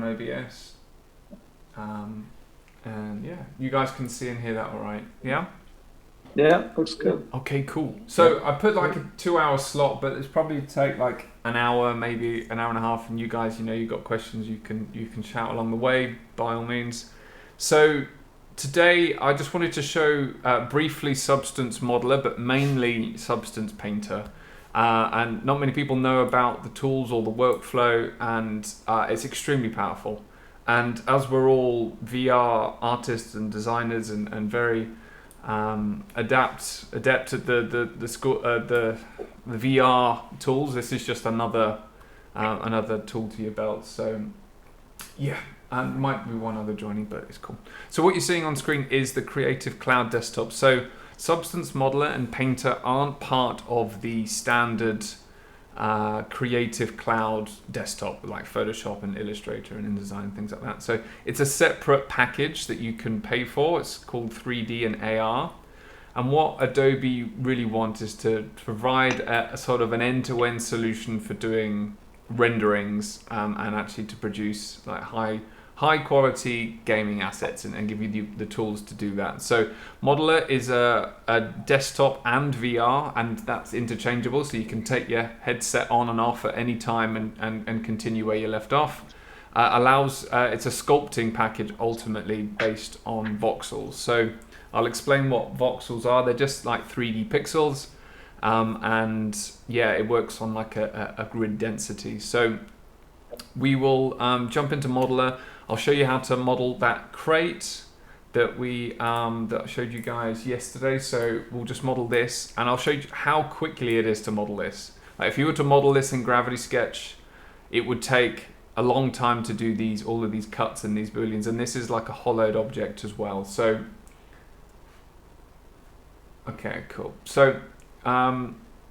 OBS. And yeah, you guys can see and hear that all right. Yeah? Yeah, looks good. Okay, cool. So I put like a 2-hour slot, but it's probably take like an hour, maybe an hour and a half. And you guys, you've got questions, you can shout along the way, by all means. So today I just wanted to show briefly Substance Modeler, but mainly Substance Painter. And not many people know about the tools or the workflow, and it's extremely powerful. And as we're all VR artists and designers and very adept at the VR tools, this is just another tool to your belt. So yeah, and might be one other joining, but it's cool. So what you're seeing on screen is the Creative Cloud desktop. So Substance Modeler and Painter aren't part of the standard Creative Cloud desktop like Photoshop and Illustrator and InDesign and things like that. So it's a separate package that you can pay for. It's called 3D and AR. And what Adobe really want is to provide a sort of an end-to-end solution for doing renderings and actually to produce like high quality gaming assets and give you the tools to do that. So Modeler is a desktop and VR, and that's interchangeable, so you can take your headset on and off at any time and continue where you left off. It's a sculpting package ultimately based on voxels. So I'll explain what voxels are. They're just like 3D pixels, and yeah, it works on like a grid density. So we will jump into Modeler. I'll show you how to model that crate that I showed you guys yesterday. So we'll just model this, and I'll show you how quickly it is to model this. Like if you were to model this in Gravity Sketch, it would take a long time to do all of these cuts and these booleans, and this is like a hollowed object as well. So okay, cool. So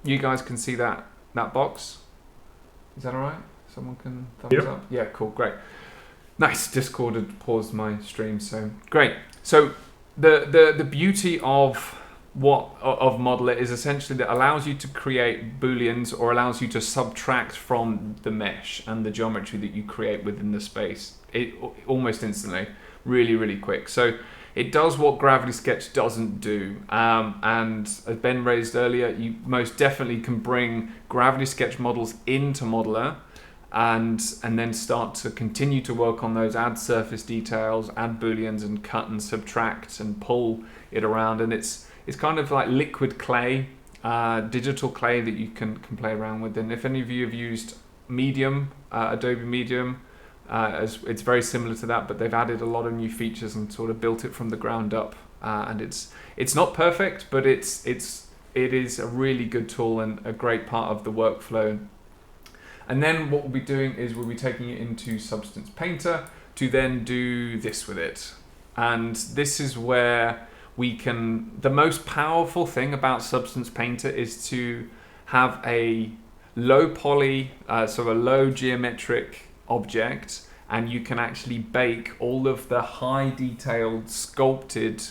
you guys can see that box. Is that all right? Someone can thumbs up. Yeah, cool, great. Nice. Discord had paused my stream, so great. So the beauty of Modeler is essentially that allows you to create booleans or allows you to subtract from the mesh and the geometry that you create within the space. It almost instantly, really quick. So it does what Gravity Sketch doesn't do. And as Ben raised earlier, you most definitely can bring Gravity Sketch models into Modeler and then start to continue to work on those, add surface details, add booleans, and cut and subtract and pull it around. And it's kind of like liquid clay, digital clay that you can play around with. And if any of you have used Medium, Adobe Medium, it's very similar to that, but they've added a lot of new features and sort of built it from the ground up. And it's not perfect, but it is a really good tool and a great part of the workflow. And then what we'll be doing is we'll be taking it into Substance Painter to then do this with it. And this is where the most powerful thing about Substance Painter is to have a low poly, so a low geometric object, and you can actually bake all of the high detailed sculpted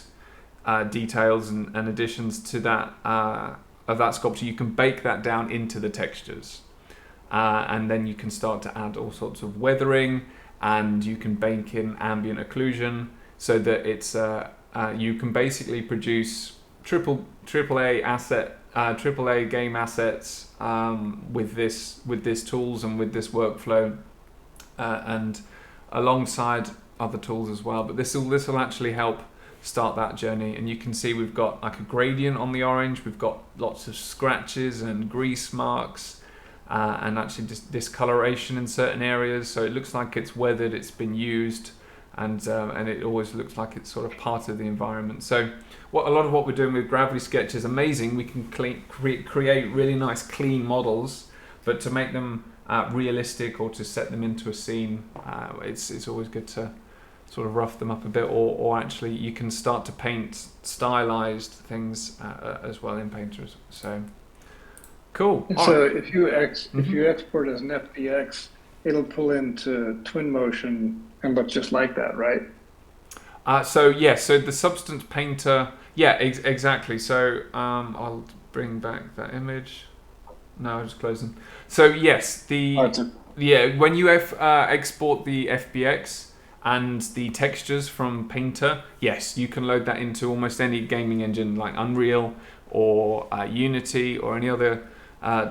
details and additions to that of that sculpture. You can bake that down into the textures. And then you can start to add all sorts of weathering, and you can bake in ambient occlusion so that it's you can basically produce AAA game assets with this tools and with this workflow, and alongside other tools as well. But this will actually help start that journey. And you can see we've got like a gradient on the orange. We've got lots of scratches and grease marks. And actually just discoloration in certain areas, so it looks like it's weathered, it's been used, and it always looks like it's sort of part of the environment. So a lot of what we're doing with Gravity Sketch is amazing. We can create really nice clean models, but to make them realistic or to set them into a scene, it's always good to sort of rough them up a bit, or actually you can start to paint stylized things as well in Painter. So cool. So if you export as an FBX, it'll pull into Twinmotion and look just like that, right? So the Substance Painter, exactly. So I'll bring back that image. No, I'm just closing. So yes, Yeah, when you export the FBX and the textures from Painter, yes, you can load that into almost any gaming engine like Unreal or Unity or any other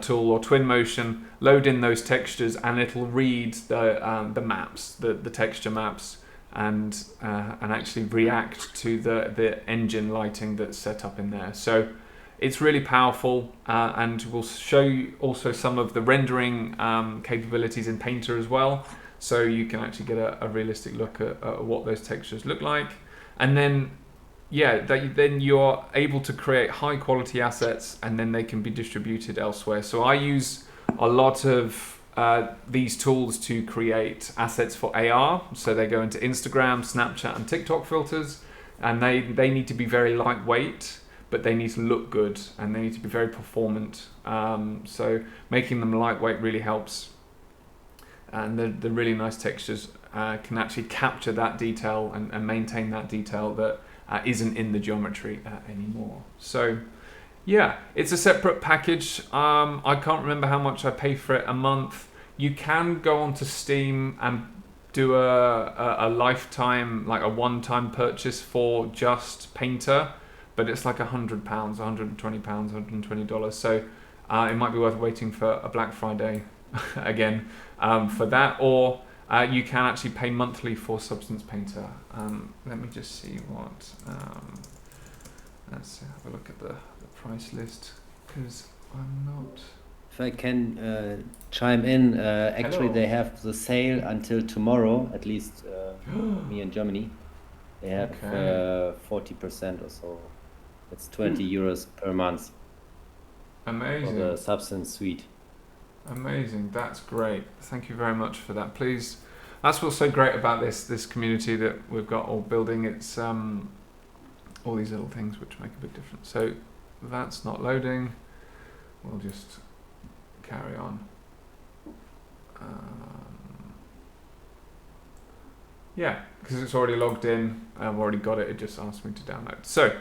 tool, or Twinmotion. Load in those textures and it'll read the maps, the texture maps, and actually react to the engine lighting that's set up in there. So it's really powerful, and we'll show you also some of the rendering capabilities in Painter as well, so you can actually get a realistic look at what those textures look like. And then, yeah, then you're able to create high quality assets, and then they can be distributed elsewhere. So I use a lot of these tools to create assets for AR. So they go into Instagram, Snapchat, and TikTok filters, and they need to be very lightweight, but they need to look good and they need to be very performant. So making them lightweight really helps. And the really nice textures can actually capture that detail and maintain that detail that isn't in the geometry anymore. So yeah, it's a separate package. I can't remember how much I pay for it a month. You can go onto Steam and do a lifetime, like a one-time purchase for just Painter, but it's like £100, £120, $120. So it might be worth waiting for a Black Friday again for that, or you can actually pay monthly for Substance Painter. Let me just see what. Let's have a look at the price list, because I'm not. If I can chime in, actually Hello. they have the sale until tomorrow, at least me in Germany. They have Okay. 40% or so. It's 20 euros per month for Amazing. the Substance Suite. Amazing, that's great. Thank you very much for that. Please, that's what's so great about this community that we've got all building. It's all these little things which make a big difference. So that's not loading. We'll just carry on. Yeah, because it's already logged in. I've already got it. It just asked me to download. So.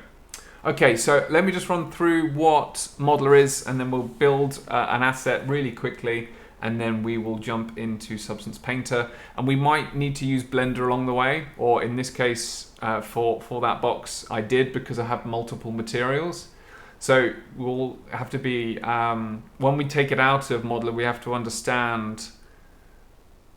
Okay, so let me just run through what Modeler is, and then we'll build an asset really quickly, and then we will jump into Substance Painter. And we might need to use Blender along the way, or in this case, for that box, I did, because I have multiple materials. So we'll have to be, when we take it out of Modeler, we have to understand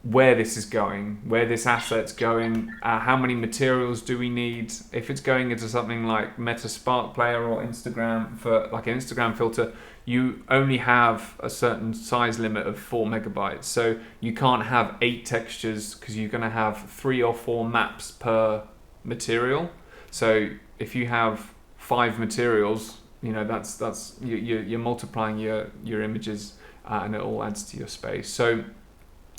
where this is going, where this asset's going, how many materials do we need. If it's going into something like Meta Spark Player or Instagram, for like an Instagram filter, you only have a certain size limit of 4 megabytes. So you can't have 8 textures, because you're going to have 3 or 4 maps per material. So if you have 5 materials, you know, that's you're multiplying your images, and it all adds to your space. So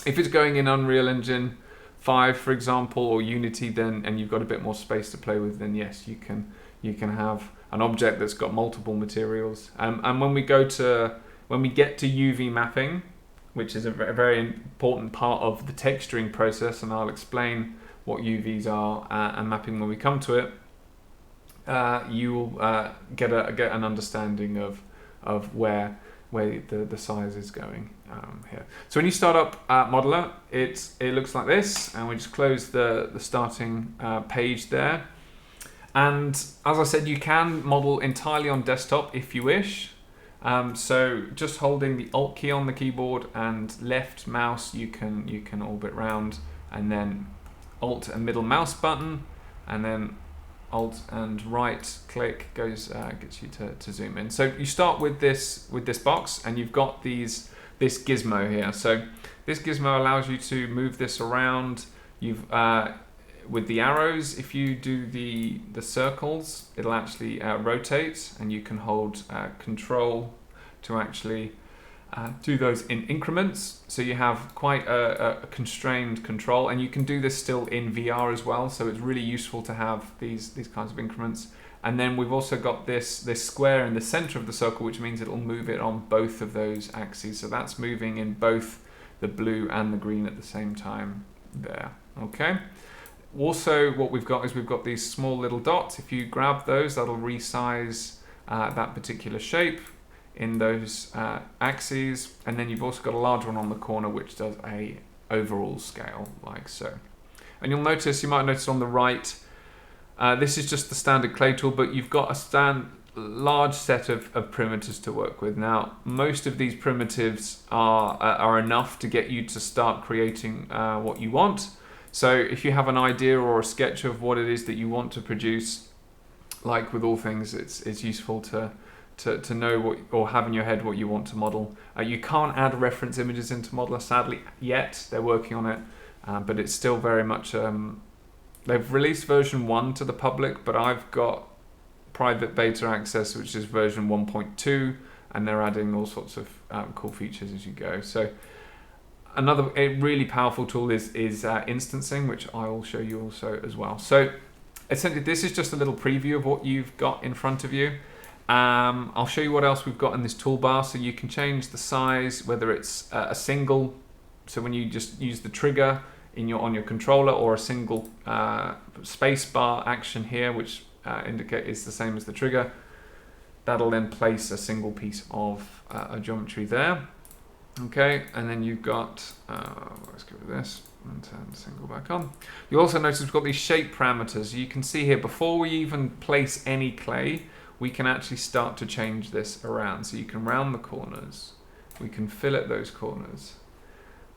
if it's going in Unreal Engine 5, for example, or Unity, then, and you've got a bit more space to play with, then yes, you can have an object that's got multiple materials. And when we get to UV mapping, which is a very important part of the texturing process, and I'll explain what UVs are and mapping when we come to it, you will get an understanding of where the size is going here. So when you start up Modeler, it looks like this, and we just close the starting page there. And as I said, you can model entirely on desktop if you wish. So just holding the Alt key on the keyboard and left mouse, you can orbit round, and then Alt and middle mouse button, and then Alt and right click gets you to zoom in. So you start with this box, and you've got this gizmo here. So this gizmo allows you to move this around. With the arrows, if you do the circles, it'll actually rotate, and you can hold Control to actually do those in increments. So you have quite a constrained control, and you can do this still in VR as well. So it's really useful to have these kinds of increments. And then we've also got this square in the center of the circle, which means it'll move it on both of those axes. So that's moving in both the blue and the green at the same time there. Okay. Also, what we've got these small little dots. If you grab those, that'll resize that particular shape. in those axes, and then you've also got a large one on the corner which does a overall scale like so. And you'll notice, you might notice on the right, this is just the standard clay tool, but you've got a large set of primitives to work with. Now, most of these primitives are enough to get you to start creating what you want. So if you have an idea or a sketch of what it is that you want to produce, like with all things, it's useful to know what, or have in your head what you want to model. You can't add reference images into Modeler, sadly, yet. They're working on it, but it's still very much... they've released version 1 to the public, but I've got private beta access, which is version 1.2, and they're adding all sorts of cool features as you go. So another really powerful tool is instancing, which I will show you also as well. So essentially, this is just a little preview of what you've got in front of you. I'll show you what else we've got in this toolbar. So you can change the size, whether it's a single, so when you just use the trigger on your controller, or a single space bar action here, which is the same as the trigger. That'll then place a single piece of a geometry there. Okay, and then you've got, let's go with this and turn single back on. You'll also notice we've got these shape parameters. You can see here, before we even place any clay, we can actually start to change this around. So you can round the corners, we can fillet those corners,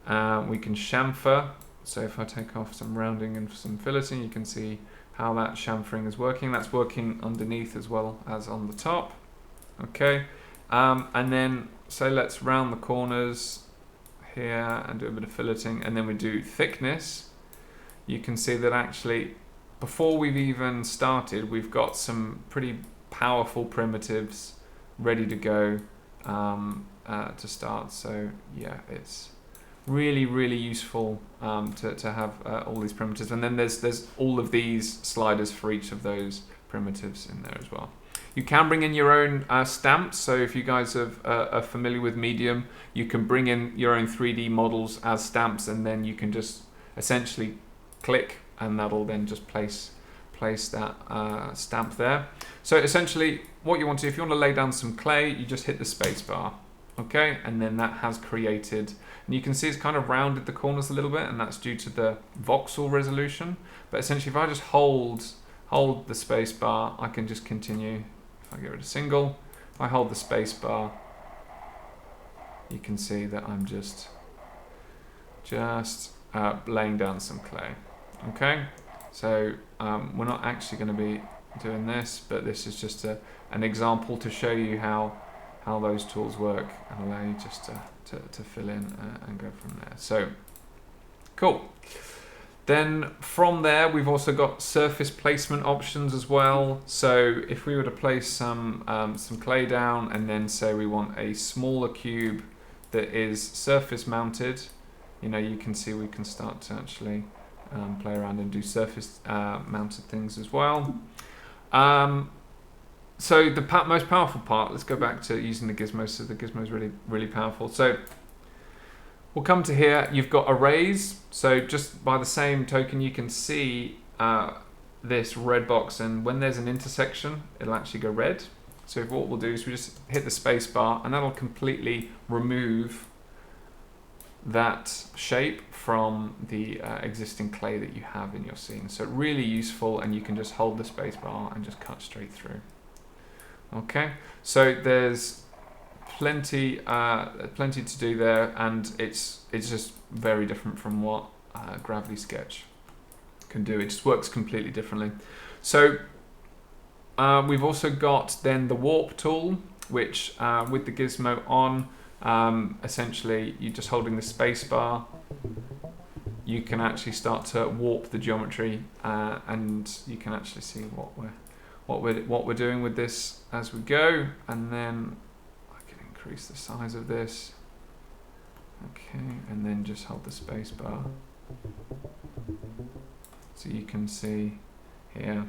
we can chamfer. So if I take off some rounding and some filleting, you can see how that chamfering is working. That's working underneath as well as on the top. Okay, and then so let's round the corners here and do a bit of filleting, and then we do thickness. You can see that actually, before we've even started, we've got some pretty powerful primitives ready to go to start. So yeah, it's really useful to have all these primitives, and then there's all of these sliders for each of those primitives in there as well. You can bring in your own stamps, so if you guys are familiar with Medium, you can bring in your own 3D models as stamps, and then you can just essentially click, and that'll then just place that stamp there. So essentially, what you want to do, if you want to lay down some clay, you just hit the space bar. Okay, and then that has created, and you can see it's kind of rounded the corners a little bit, and that's due to the voxel resolution. But essentially, if I just hold the space bar, I can just continue. If I get rid of single, if I hold the space bar, you can see that I'm just laying down some clay. Okay, so we're not actually going to be doing this, but this is just an example to show you how those tools work and allow you just to fill in and go from there. So cool. Then from there, we've also got surface placement options as well. So if we were to place some clay down, and then say we want a smaller cube that is surface mounted, you can see we can start to actually play around and do surface mounted things as well. So the most powerful part, let's go back to using the gizmo. So the gizmo is really powerful. So we'll come to here, you've got arrays. So just by the same token, you can see this red box, and when there's an intersection, it'll actually go red. So what we'll do is we just hit the space bar, and that'll completely remove that shape from the existing clay that you have in your scene. So really useful, and you can just hold the space bar and just cut straight through. Okay, so there's plenty to do there, and it's just very different from what Gravity Sketch can do. It just works completely differently. So we've also got then the warp tool, which with the gizmo on, essentially you're just holding the space bar, you can actually start to warp the geometry, and you can actually see what we're doing with this as we go. And then I can increase the size of this. Okay, and then just hold the space bar, so you can see here.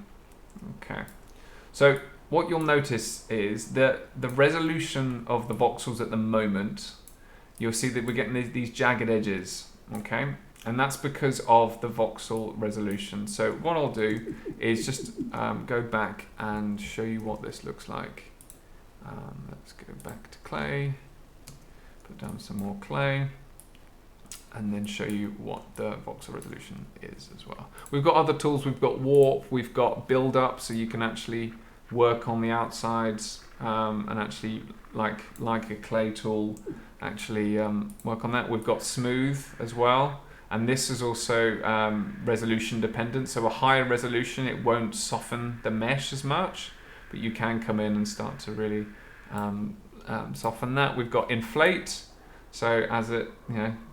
Okay, so what you'll notice is that the resolution of the voxels at the moment, you'll see that we're getting these jagged edges. Okay, and that's because of the voxel resolution. So what I'll do is just go back and show you what this looks like Let's go back to clay, put down some more clay, and then show you what the voxel resolution is as well. We've got other tools. We've got warp, we've got build up, so you can actually work on the outsides and actually, like a clay tool, actually work on that. We've got smooth as well, and this is also resolution dependent. So a higher resolution, it won't soften the mesh as much, but you can come in and start to really soften that. We've got inflate. So as it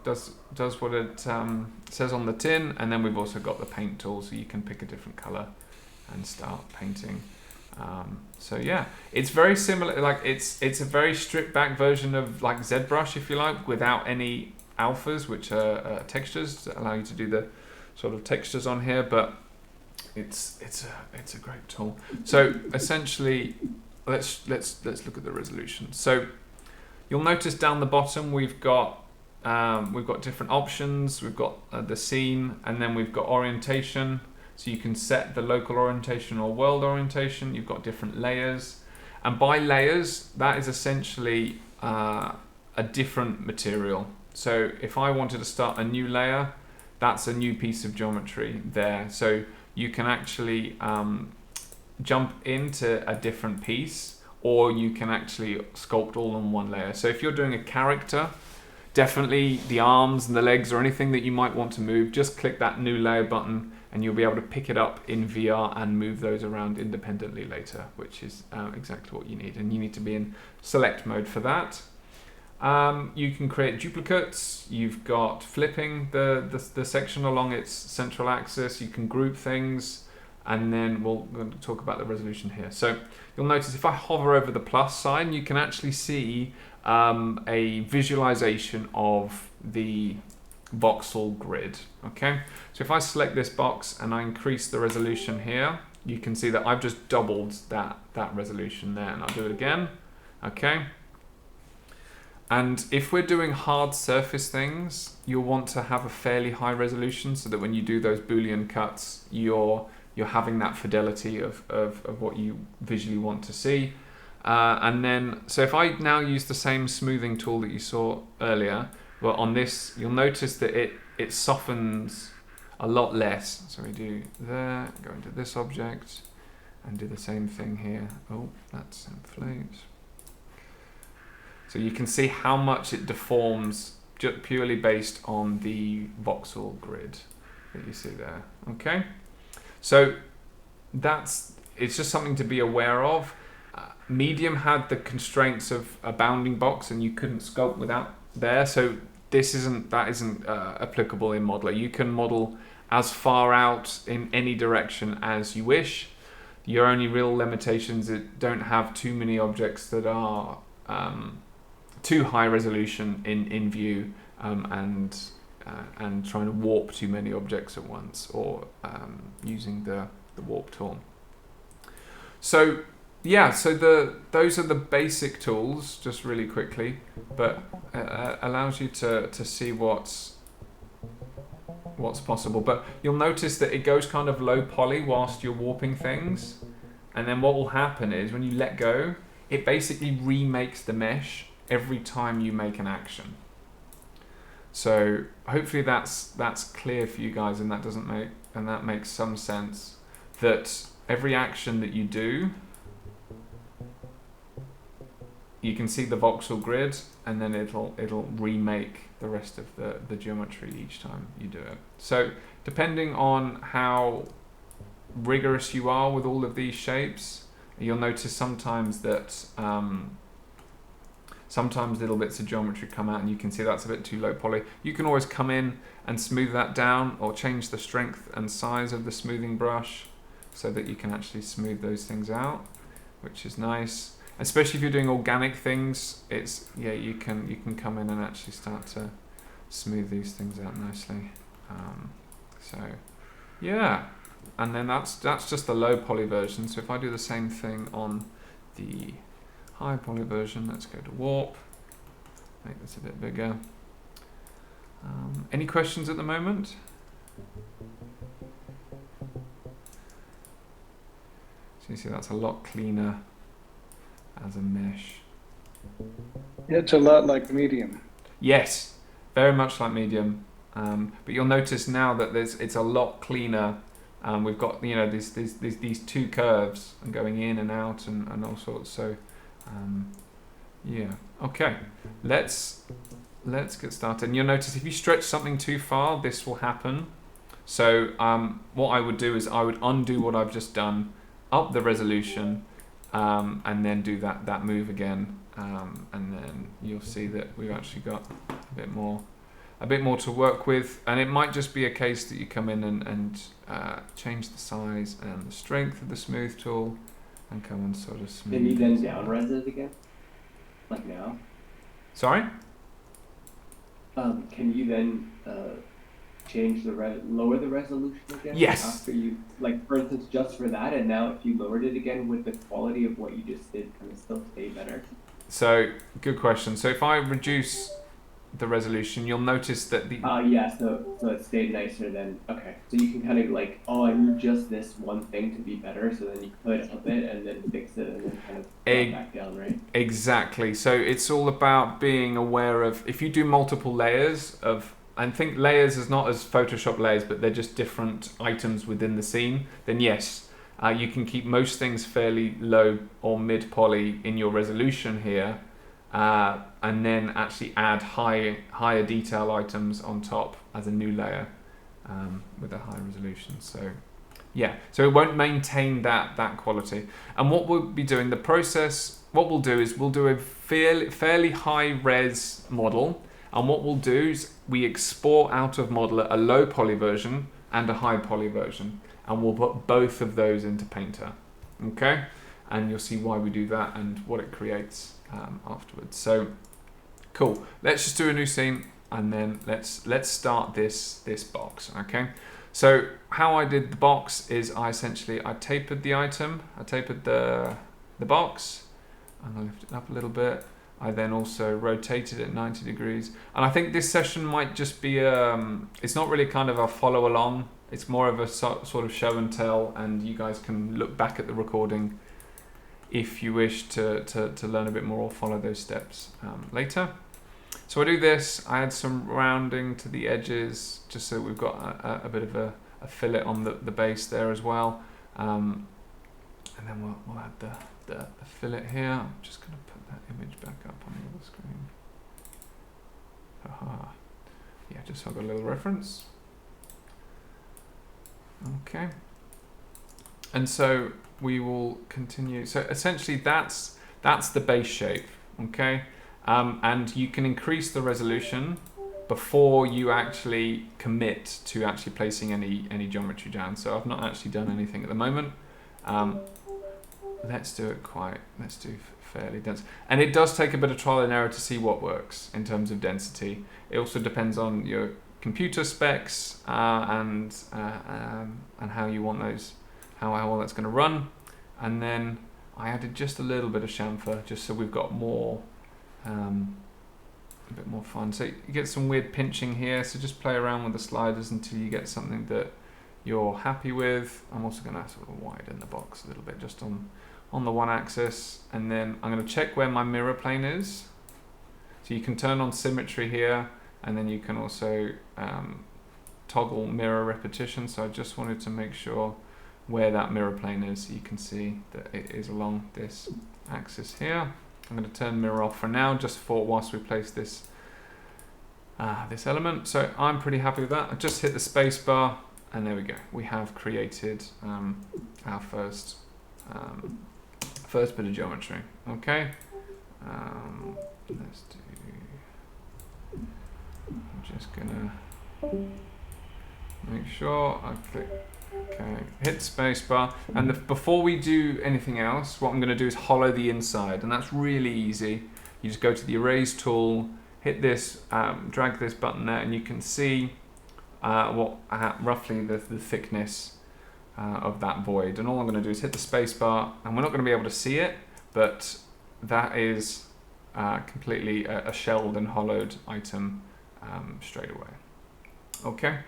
does what it says on the tin, and then we've also got the paint tool, so you can pick a different color and start painting. So yeah, it's very similar. Like it's a very stripped back version of like ZBrush, if you like, without any alphas, which are textures that allow you to do the sort of textures on here. But it's a great tool. So essentially, let's look at the resolution. So you'll notice down the bottom we've got different options. We've got the scene, and then we've got orientation. So you can set the local orientation or world orientation. You've got different layers, and by layers, that is essentially a different material. So if I wanted to start a new layer, that's a new piece of geometry there. So you can actually jump into a different piece, or you can actually sculpt all on one layer. So if you're doing a character, definitely the arms and the legs or anything that you might want to move, just click that new layer button and you'll be able to pick it up in VR and move those around independently later, which is exactly what you need. And you need to be in select mode for that. You can create duplicates. You've got flipping the section along its central axis. You can group things, and then we're going to talk about the resolution here. So you'll notice if I hover over the plus sign, you can actually see a visualization of the voxel grid. Okay, so if I select this box and I increase the resolution here, you can see that I've just doubled that resolution there, and I'll do it again. Okay, and if we're doing hard surface things, you'll want to have a fairly high resolution so that when you do those Boolean cuts, you're having that fidelity of what you visually want to see. And then, so if I now use the same smoothing tool that you saw earlier, well, on this, you'll notice that it softens a lot less. So we do there, go into this object, and do the same thing here. Oh, that's inflate. So you can see how much it deforms just purely based on the voxel grid that you see there. Okay, so it's just something to be aware of. Medium had the constraints of a bounding box, and you couldn't sculpt without there. So that isn't applicable in Modeler. You can model as far out in any direction as you wish. Your only real limitations is don't have too many objects that are too high resolution in view, and trying to warp too many objects at once, or using the warp tool. So yeah, so those are the basic tools, just really quickly, but allows you to see what's possible. But you'll notice that it goes kind of low poly whilst you're warping things, and then what will happen is when you let go, it basically remakes the mesh every time you make an action. So hopefully that's clear for you guys, and that makes some sense, that every action that you do, you can see the voxel grid, and then it'll remake the rest of the geometry each time you do it. So depending on how rigorous you are with all of these shapes, you'll notice sometimes that sometimes little bits of geometry come out and you can see that's a bit too low poly. You can always come in and smooth that down, or change the strength and size of the smoothing brush so that you can actually smooth those things out, which is nice. Especially if you're doing organic things, you can come in and actually start to smooth these things out nicely. So yeah, and then that's just the low poly version. So if I do the same thing on the high poly version, let's go to warp, make this a bit bigger. Any questions at the moment? So you see that's a lot cleaner as a mesh. It's a lot like Medium. Yes, very much like Medium. But you'll notice now that it's a lot cleaner. We've got these two curves and going in and out and all sorts. So yeah, okay. Let's get started. And you'll notice if you stretch something too far, this will happen. So what I would do is I would undo what I've just done, up the resolution, and then do that move again. And then you'll see that we've actually got a bit more to work with, and it might just be a case that you come in and change the size and the strength of the smooth tool and come and sort of smooth. Can you then down-res it again? Like now? Sorry? Can you then change lower the resolution again? Yes. After you, like for instance, just for that, and now if you lowered it again, would the quality of what you just did kind of still stay better? So, good question. So if I reduce the resolution, you'll notice that the... Yeah, so it stayed nicer then. Okay, so you can kind of like, I moved just this one thing to be better, so then you could up it and then fix it and then kind of drop back down, right? Exactly. So it's all about being aware of, if you do multiple layers of, and think layers is not as Photoshop layers, but they're just different items within the scene, then yes, you can keep most things fairly low or mid poly in your resolution here, and then actually add higher detail items on top as a new layer with a high resolution. So yeah, so it won't maintain that quality. And what we'll be doing, the process, what we'll do is we'll do a fairly high res model, and what we'll do is we export out of model a low poly version and a high poly version, and we'll put both of those into Painter. Okay, and you'll see why we do that and what it creates afterwards. So cool, let's just do a new scene, and then let's start this box. Okay, so how I did the box is I tapered the item, I tapered the box, and I lifted it up a little bit. I then also rotated it 90 degrees, and I think this session might just be it's not really kind of a follow along, it's more of a sort of show and tell, and you guys can look back at the recording if you wish to learn a bit more or follow those steps later. So I do this, I add some rounding to the edges just so we've got a bit of a fillet on the base there as well, and then we'll add the fillet here. I'm just going to put that image back up on the other screen. Haha. Yeah, just so I've got a little reference. Okay. And so we will continue. So essentially that's the base shape, okay? And you can increase the resolution before you actually commit to actually placing any geometry down. So I've not actually done anything at the moment. Let's do fairly dense. And it does take a bit of trial and error to see what works in terms of density. It also depends on your computer specs and how you want those, how well that's going to run. And then I added just a little bit of chamfer just so we've got more, a bit more fun. So you get some weird pinching here, so just play around with the sliders until you get something that you're happy with. I'm also going to sort of widen the box a little bit just on the one axis, and then I'm going to check where my mirror plane is. So you can turn on symmetry here, and then you can also toggle mirror repetition. So I just wanted to make sure where that mirror plane is, so you can see that it is along this axis here. I'm going to turn mirror off for now, just for whilst we place this this element. So I'm pretty happy with that. I just hit the space bar, and there we go. We have created our first bit of geometry. Okay. Let's do. I'm just gonna make sure I click. Okay, hit space bar, and before we do anything else, what I'm going to do is hollow the inside, and that's really easy. You just go to the erase tool, hit this, drag this button there, and you can see roughly the thickness of that void. And all I'm going to do is hit the space bar, and we're not going to be able to see it, but that is completely a shelled and hollowed item straight away. Okay.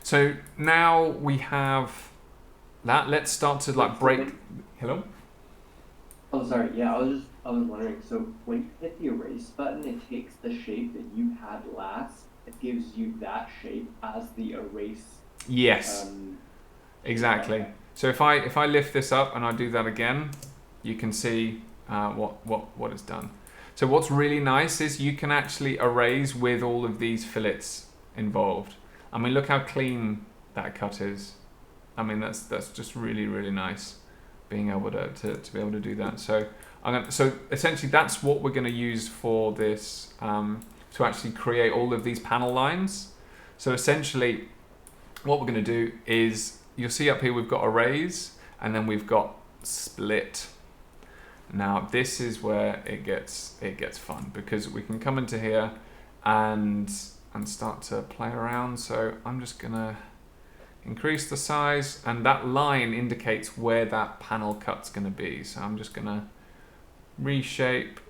So now we have that. Let's start to like break. Hello? Oh, sorry. Yeah, I was wondering. So when you hit the erase button, it takes the shape that you had last. It gives you that shape as the erase. Yes, exactly. Okay. So if I lift this up and I do that again, you can see what it's done. So what's really nice is you can actually erase with all of these fillets involved. I mean, look how clean that cut is. I mean, that's just really, really nice being able to be able to do that. So so essentially that's what we're going to use for this to actually create all of these panel lines. So essentially what we're going to do is, you'll see up here we've got erase and then we've got split. Now this is where it gets fun, because we can come into here and start to play around. So I'm just gonna increase the size, and that line indicates where that panel cut's gonna be. So I'm just gonna reshape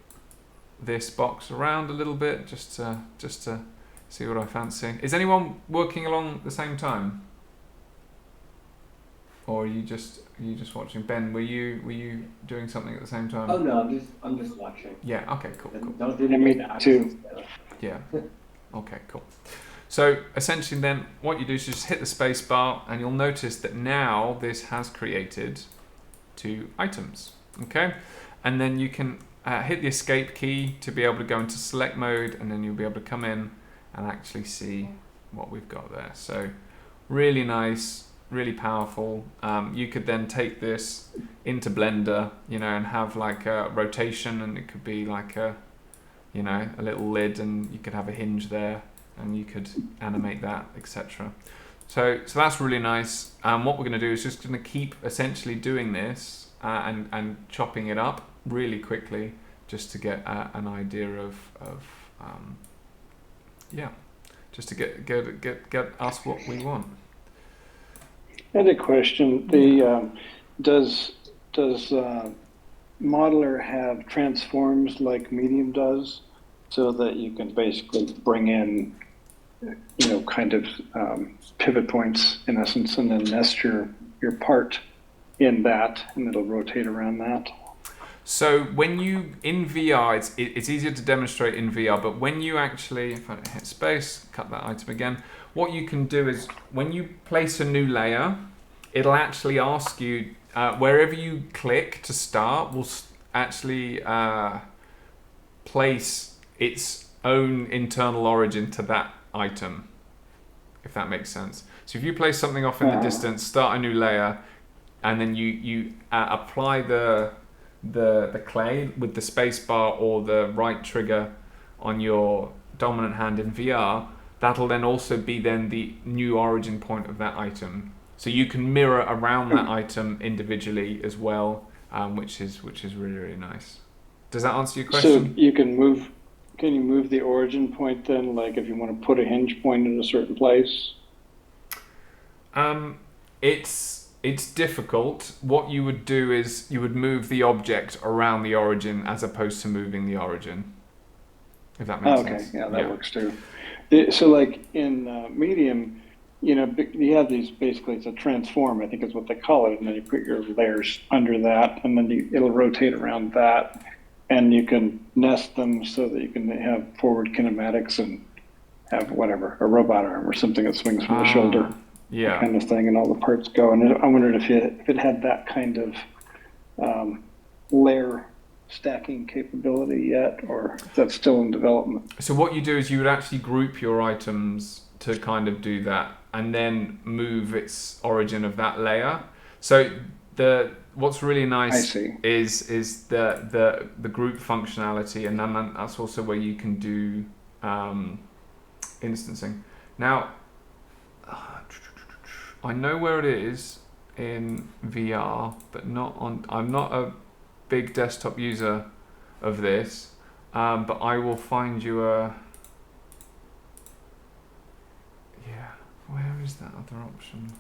this box around a little bit just to see what I fancy. Is anyone working along at the same time? Or are you just watching? Ben, were you doing something at the same time? Oh no, I'm just watching. Yeah. Okay. Cool. Don't do Yeah, me anything too. Yeah. Okay. Cool. So essentially, then what you do is just hit the space bar, and you'll notice that now this has created 2 items. Okay, and then you can hit the escape key to be able to go into select mode, and then you'll be able to come in and actually see what we've got there. So really nice. Really powerful. You could then take this into Blender, and have like a rotation, and it could be like a little lid, and you could have a hinge there, and you could animate that, etc. So that's really nice. What we're going to do is just going to keep essentially doing this and chopping it up really quickly, just to get an idea of just to get us what we want. I had a question. Does Modeler have transforms like Medium does, so that you can basically bring in, kind of pivot points in essence, and then nest your part in that, and it'll rotate around that? So when you in VR, it's easier to demonstrate in VR, but when you actually, if I hit space, cut that item again, what you can do is when you place a new layer, it'll actually ask you, wherever you click to start, will actually place its own internal origin to that item, if that makes sense. So if you place something off in the distance, start a new layer, and then you apply the clay with the space bar or the right trigger on your dominant hand in VR, that'll then also be then the new origin point of that item. So you can mirror around that item individually as well, which is really, really nice. Does that answer your question? So can you move the origin point then, like if you want to put a hinge point in a certain place? It's difficult. What you would do is you would move the object around the origin as opposed to moving the origin. If that makes sense. Okay, yeah, that works too. So like in Medium, you have these, basically it's a transform, I think is what they call it, and then you put your layers under that, and then it'll rotate around that, and you can nest them so that you can have forward kinematics and have whatever, a robot arm or something that swings from the shoulder. Yeah. Kind of thing, and all the parts go. And I wondered if it had that kind of layer stacking capability yet, or is that still in development? So what you do is you would actually group your items to kind of do that, and then move its origin of that layer. So what's really nice is the group functionality, and then that's also where you can do instancing. Now, I know where it is in VR, but not on. I'm not a big desktop user of this, but I will find you a. Yeah, where is that other option?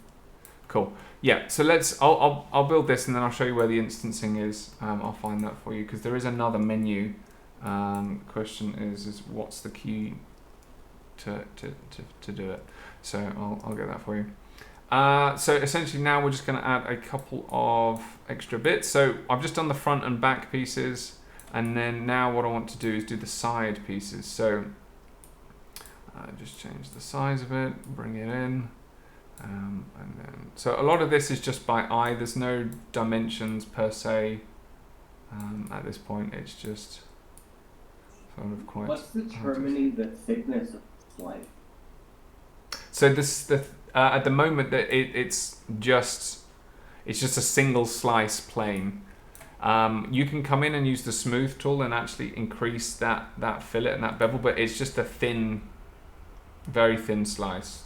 Cool. Yeah, so I'll build this, and then I'll show you where the instancing is. I'll find that for you, because there is another menu. Question is what's the key to do it? So I'll get that for you. So essentially now we're just going to add a couple of extra bits. So I've just done the front and back pieces, and then now what I want to do is do the side pieces. So just change the size of it, bring it in, and then so a lot of this is just by eye. There's no dimensions per se at this point. It's just sort of quite. What's determining the thickness of the slide? So at the moment that it's just a single slice plane. You can come in and use the smooth tool and actually increase that fillet and that bevel, but it's just a thin, very thin slice.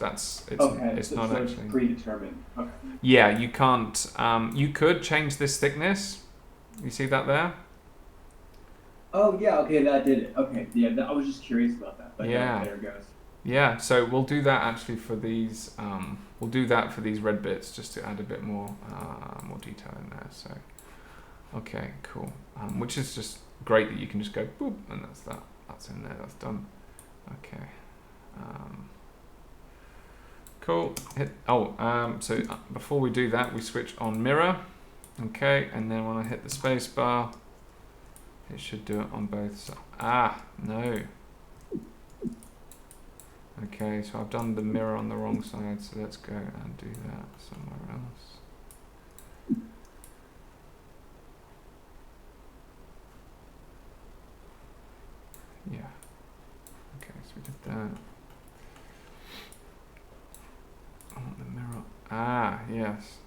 It's not actually predetermined. Okay. Yeah, you can't. You could change this thickness. You see that there? Oh yeah, okay, that did it. Okay, yeah, I was just curious about that. But Yeah. There it goes. Yeah, so we'll do that actually for these. We'll do that for these red bits just to add a bit more detail in there. So, okay, cool. Which is just great that you can just go boop, and that's that. That's in there. That's done. Okay. Cool. So before we do that, we switch on mirror. Okay, and then when I hit the space bar, it should do it on both sides. Ah, no. Okay, so I've done the mirror on the wrong side, so let's go and do that somewhere else. Yeah. Okay, so we did that. I want the mirror. Ah, yes.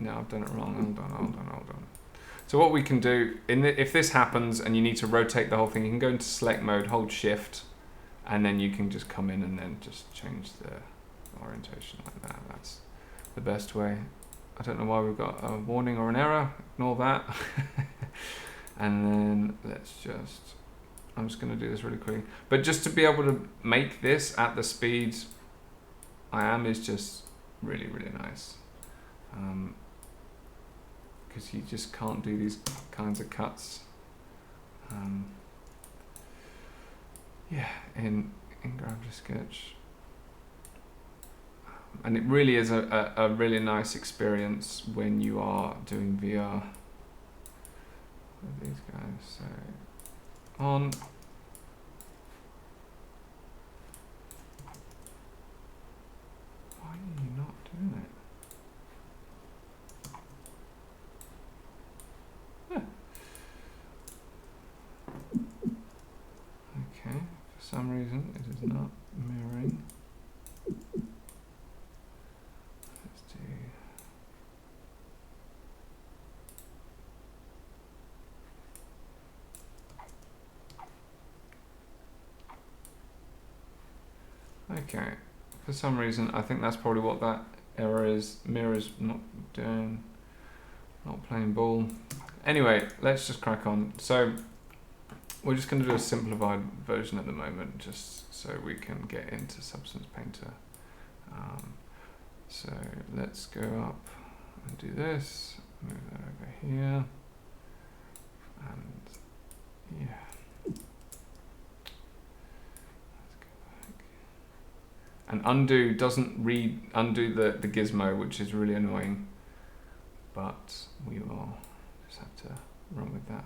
No, I've done it wrong. Hold on. So what we can do, if this happens and you need to rotate the whole thing, you can go into select mode, hold shift, and then you can just come in and then just change the orientation like that. That's the best way. I don't know why we've got a warning or an error. Ignore that. And then I'm just going to do this really quickly. But just to be able to make this at the speed I am is just really, really nice. Because you just can't do these kinds of cuts. Yeah, in GarageSketch. And it really is a really nice experience when you are doing VR with these guys. So on. Why are you not doing it? Okay, for some reason it is not mirroring. Let's do. Okay, for some reason I think that's probably what that error is. Mirror's not playing ball. Anyway, let's just crack on. So we're just going to do a simplified version at the moment, just so we can get into Substance Painter. So let's go up and do this, move that over here, and yeah. Let's go back. And undo doesn't undo the gizmo, which is really annoying, but we will just have to run with that.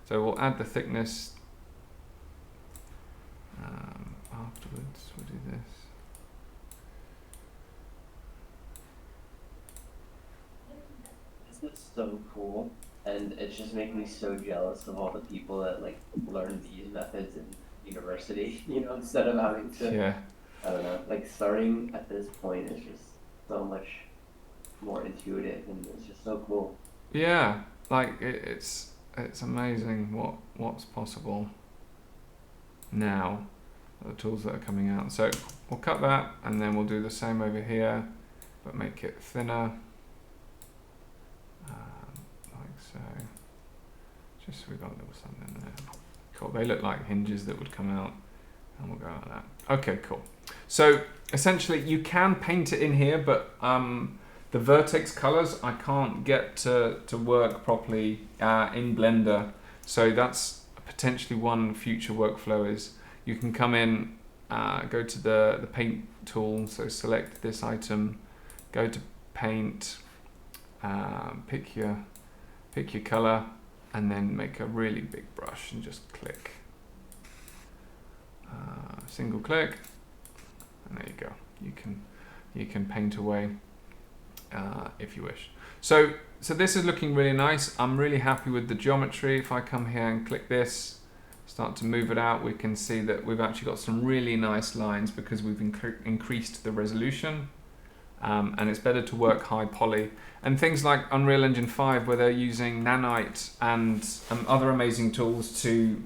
So we'll add the thickness afterwards. We'll do this. This is so cool, and it's just making me so jealous of all the people that like learn these methods in university. You know, instead of having to, Yeah. I don't know, like starting at this point is just so much more intuitive, and it's just so cool. Yeah, like it's amazing what's possible now, the tools that are coming out. So we'll cut that, and then we'll do the same over here, but make it thinner, like so. Just so we got a little something there. Cool. They look like hinges that would come out, and we'll go like that. Okay, cool. So essentially, you can paint it in here, but the vertex colors I can't get to work properly in Blender. So that's potentially one future workflow is you can come in, go to the paint tool, so select this item, go to paint, pick your color, and then make a really big brush and just click. Single click, and there you go. You can paint away if you wish. So this is looking really nice. I'm really happy with the geometry. If I come here and click this, start to move it out, we can see that we've actually got some really nice lines because we've increased the resolution. And it's better to work high poly. And things like Unreal Engine 5, where they're using Nanite and other amazing tools to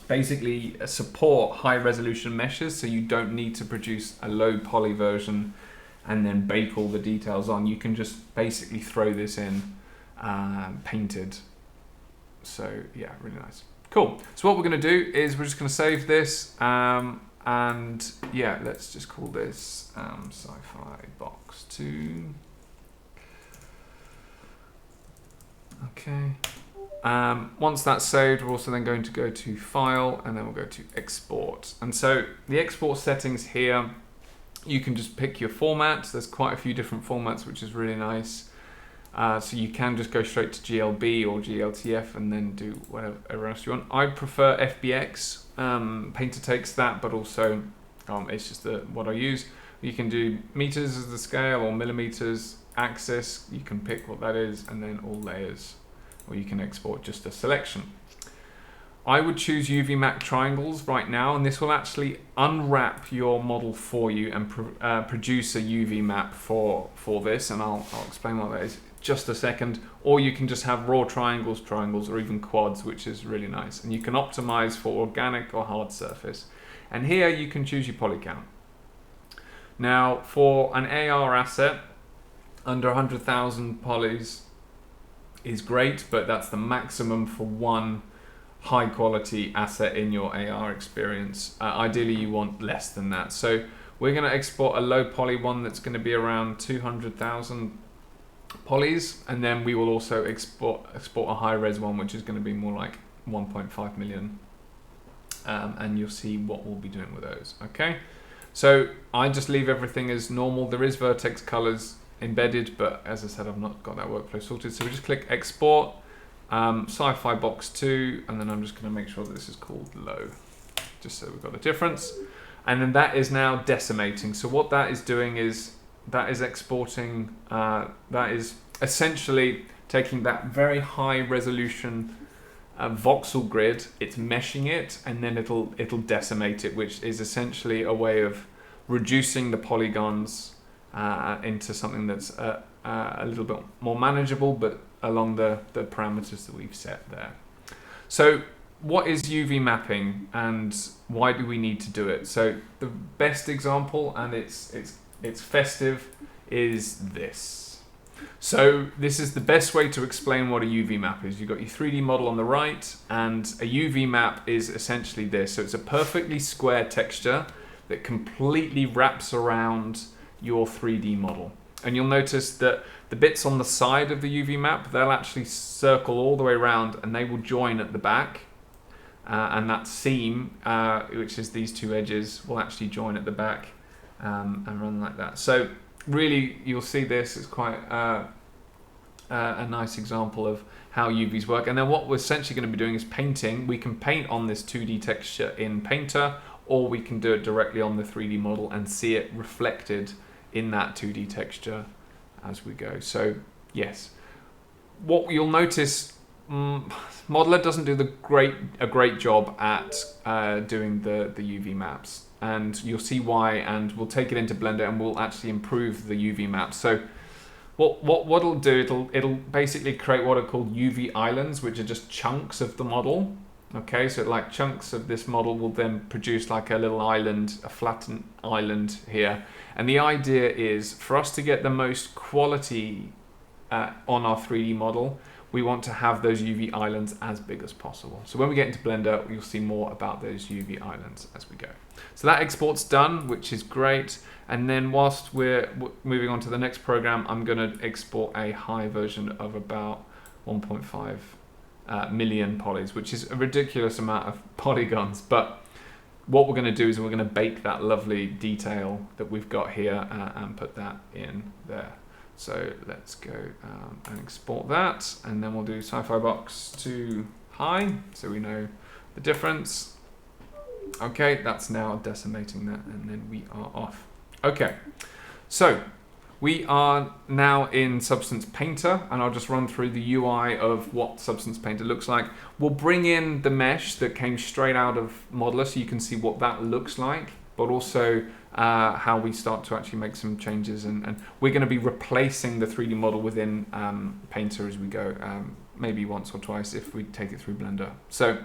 basically support high resolution meshes, so you don't need to produce a low poly version and then bake all the details on. You can just basically throw this in painted. So yeah, really nice. Cool. So what we're going to do is we're just going to save this, and yeah, let's just call this sci-fi box 2. Okay. Once that's saved, we're also then going to go to File, and then we'll go to Export. And so the export settings here, you can just pick your format. There's quite a few different formats, which is really nice. So you can just go straight to GLB or GLTF and then do whatever else you want. I prefer FBX. Painter takes that, but also it's just what I use. You can do meters as the scale or millimeters. Axis, you can pick what that is, and then all layers, or you can export just a selection. I would choose UV map triangles right now, and this will actually unwrap your model for you and produce a UV map for this, and I'll explain what that is in just a second. Or you can just have raw triangles, or even quads, which is really nice. And you can optimize for organic or hard surface. And here you can choose your poly count. Now, for an AR asset, under 100,000 polys is great, but that's the maximum for one high quality asset in your AR experience. Ideally you want less than that. So we're going to export a low poly one that's going to be around 200,000 polys, and then we will also export a high res one, which is going to be more like 1.5 million. And you'll see what we'll be doing with those. Okay, so I just leave everything as normal. There is vertex colors embedded, but as I said, I've not got that workflow sorted. So we just click export, sci-fi box 2, and then I'm just going to make sure that this is called low, just so we've got a difference. And then that is now decimating. So what that is doing is that is exporting, that is essentially taking that very high resolution voxel grid, it's meshing it, and then it'll decimate it, which is essentially a way of reducing the polygons into something that's a little bit more manageable, but along the parameters that we've set there. So what is UV mapping and why do we need to do it? So the best example, and it's festive, is this. So this is the best way to explain what a UV map is. You've got your 3D model on the right, and a UV map is essentially this. So it's a perfectly square texture that completely wraps around your 3D model. And you'll notice that the bits on the side of the UV map, they'll actually circle all the way around and they will join at the back. And that seam, which is these two edges, will actually join at the back and run like that. So really, you'll see this is quite a nice example of how UVs work. And then what we're essentially going to be doing is painting. We can paint on this 2D texture in Painter, or we can do it directly on the 3D model and see it reflected in that 2D texture as we go. So yes, what you'll notice, Modeler doesn't do a great job at doing the UV maps, and you'll see why, and we'll take it into Blender and we'll actually improve the UV maps. So what it'll do, it'll basically create what are called UV islands, which are just chunks of the model. Okay, so like chunks of this model will then produce like a little island, a flattened island here. And the idea is for us to get the most quality on our 3D model, we want to have those UV islands as big as possible. So when we get into Blender, you'll see more about those UV islands as we go. So that export's done, which is great. And then whilst we're moving on to the next program, I'm going to export a high version of about 1.5 million polys, which is a ridiculous amount of polygons, but what we're going to do is we're going to bake that lovely detail that we've got here and put that in there. So let's go and export that, and then we'll do sci-fi box to high, so we know the difference. Okay, that's now decimating that, and then we are off. Okay, so we are now in Substance Painter, and I'll just run through the UI of what Substance Painter looks like. We'll bring in the mesh that came straight out of Modeler, so you can see what that looks like, but also how we start to actually make some changes, and we're going to be replacing the 3D model within Painter as we go, maybe once or twice if we take it through Blender. So,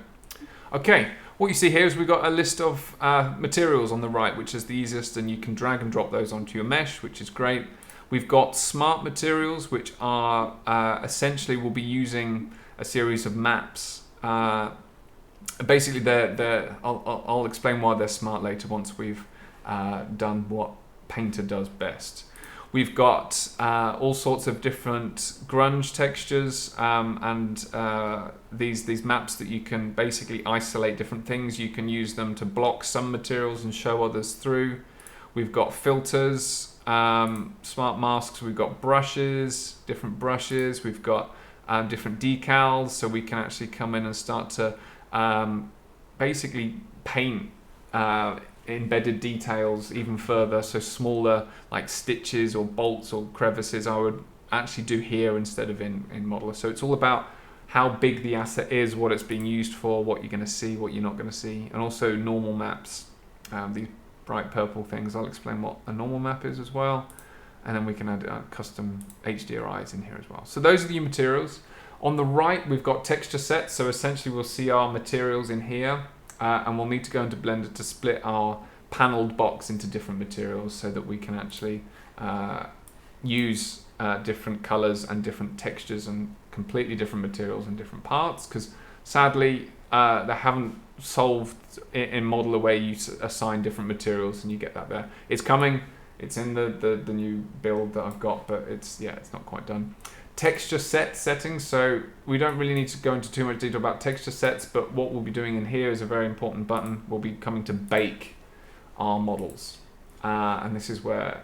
okay, what you see here is we've got a list of materials on the right, which is the easiest, and you can drag and drop those onto your mesh, which is great. We've got smart materials, which are essentially we'll be using a series of maps. Basically, I'll explain why they're smart later once we've done what Painter does best. We've got all sorts of different grunge textures and these maps that you can basically isolate different things. You can use them to block some materials and show others through. We've got filters, smart masks, we've got brushes, different brushes, we've got different decals, so we can actually come in and start to basically paint embedded details even further, so smaller like stitches or bolts or crevices I would actually do here instead of in Modeler. So it's all about how big the asset is, what it's being used for, what you're going to see, what you're not going to see, and also normal maps, these bright purple things. I'll explain what a normal map is as well, and then we can add custom HDRIs in here as well. So those are the materials. On the right we've got texture sets, so essentially we'll see our materials in here, and we'll need to go into Blender to split our paneled box into different materials so that we can actually use different colors and different textures and completely different materials and different parts, because sadly they haven't solved in Modeler where you assign different materials and you get that there. It's coming, it's in the new build that I've got, but it's not quite done. Texture set settings, so we don't really need to go into too much detail about texture sets, but what we'll be doing in here is a very important button. We'll be coming to bake our models, and this is where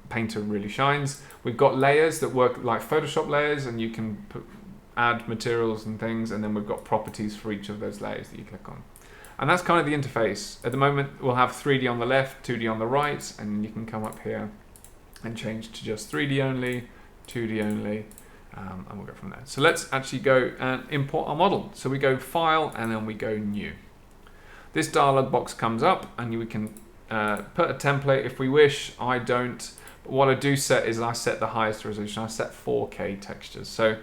Painter really shines. We've got layers that work like Photoshop layers, and you can add materials and things, and then we've got properties for each of those layers that you click on. And that's kind of the interface. At the moment we'll have 3D on the left, 2D on the right, and you can come up here and change to just 3D only, 2D only, and we'll go from there. So let's actually go and import our model. So we go File, and then we go New. This dialog box comes up, and we can put a template if we wish. I don't, but what I do set is I set the highest resolution. I set 4K textures. So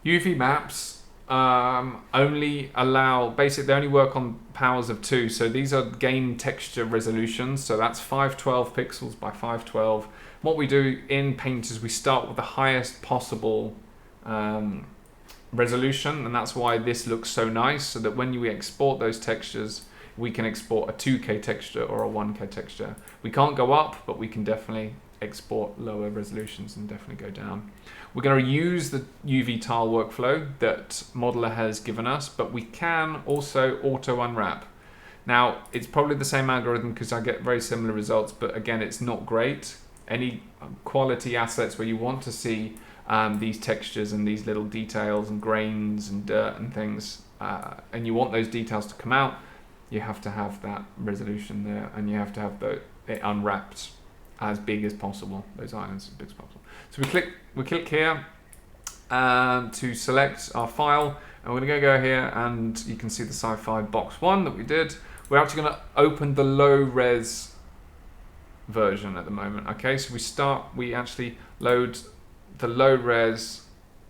UV maps only allow, basically they only work on powers of 2, so these are game texture resolutions, so that's 512 pixels by 512. What we do in Paint is we start with the highest possible resolution, and that's why this looks so nice, so that when we export those textures we can export a 2K texture or a 1K texture. We can't go up, but we can definitely export lower resolutions and definitely go down. We're going to use the UV tile workflow that Modeler has given us, but we can also auto unwrap. Now it's probably the same algorithm because I get very similar results, but again it's not great. Any quality assets where you want to see these textures and these little details and grains and dirt and things, and you want those details to come out, you have to have that resolution there, and you have to have it unwrapped as big as possible, those islands as big as possible. So we click here to select our file, and we're going to go here, and you can see the sci-fi box 1 that we did. We're actually going to open the low res version at the moment. Okay, so we actually load the low res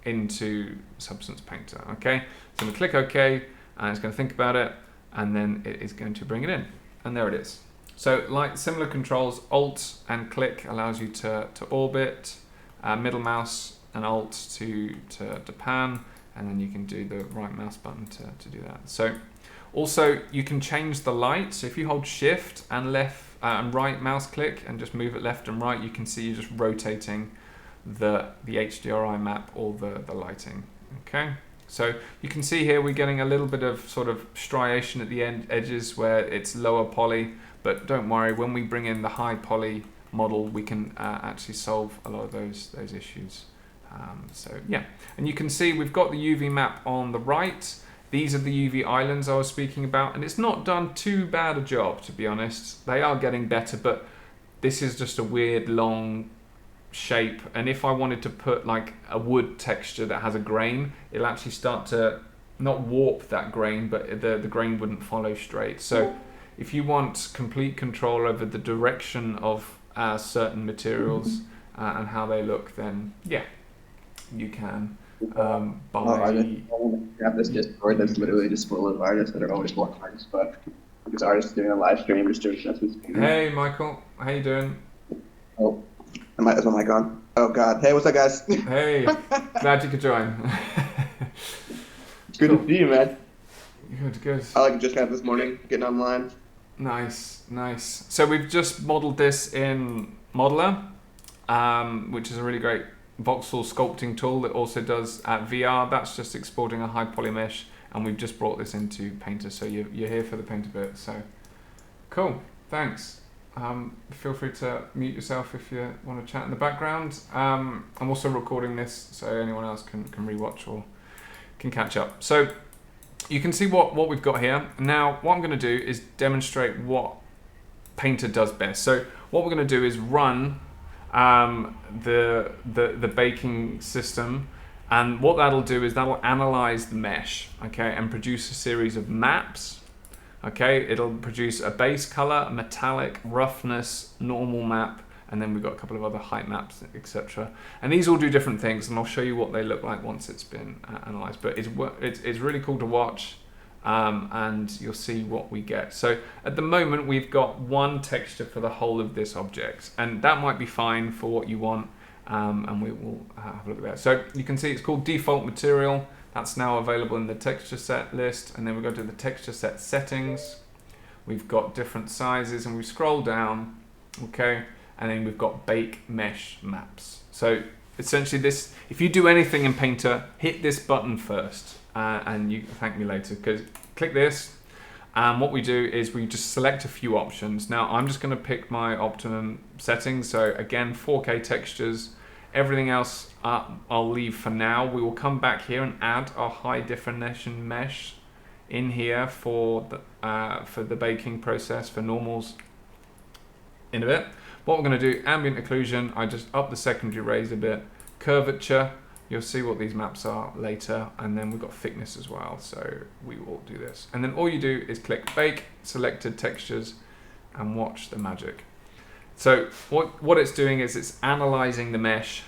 into Substance Painter. Okay, so we click OK, and it's going to think about it, and then it is going to bring it in, and there it is. So like similar controls, Alt and click allows you to orbit, middle mouse and Alt to pan, and then you can do the right mouse button to do that. So also you can change the light. So if you hold Shift and left and right mouse click and just move it left and right, you can see you're just rotating the HDRI map or the lighting. Okay, So you can see here we're getting a little bit of sort of striation at the edges where it's lower poly, but don't worry, when we bring in the high poly model, we can actually solve a lot of those issues. So yeah, and you can see we've got the UV map on the right. These are the UV islands I was speaking about, and it's not done too bad a job, to be honest. They are getting better, but this is just a weird long shape, and if I wanted to put like a wood texture that has a grain, it'll actually start to not warp that grain, but the grain wouldn't follow straight. So if you want complete control over the direction of certain materials and how they look, then yeah, you can I just have this Discord that's literally just full of artists that are always more artists, but this artist doing a live stream, just doing something. Hey Michael, how you doing? Oh, is my mic on? Oh God, hey, what's up, guys? Hey, glad you could join. Good to see you, man. Good. I just got this morning, getting online. Nice. So we've just modeled this in Modeler, which is a really great voxel sculpting tool that also does VR. That's just exporting a high poly mesh, and we've just brought this into Painter. So you're here for the Painter bit. So cool. Thanks. Feel free to mute yourself if you want to chat in the background. I'm also recording this, so anyone else can rewatch or can catch up. So you can see what we've got here. Now, what I'm going to do is demonstrate what Painter does best. So what we're going to do is run the baking system, and what that'll do is that'll analyze the mesh, okay, and produce a series of maps. Okay, it'll produce a base color, a metallic, roughness, normal map, and then we've got a couple of other height maps, etc. And these all do different things, and I'll show you what they look like once it's been analyzed. But it's really cool to watch, and you'll see what we get. So at the moment, we've got one texture for the whole of this object, and that might be fine for what you want, and we will have a look at that. So you can see it's called default material. That's now available in the texture set list, and then we go to the texture set settings. We've got different sizes, and we scroll down, okay, and then we've got bake mesh maps. So essentially this, if you do anything in Painter, hit this button first, and you thank me later, because click this, and what we do is we just select a few options. Now I'm just going to pick my optimum settings, so again 4K textures. Everything else I'll leave for now. We will come back here and add our high definition mesh in here for the baking process for normals in a bit. What we're going to do, ambient occlusion, I just up the secondary raise a bit. Curvature, you'll see what these maps are later, and then we've got thickness as well, so we will do this. And then all you do is click bake, selected textures, and watch the magic. So what it's doing is it's analyzing the mesh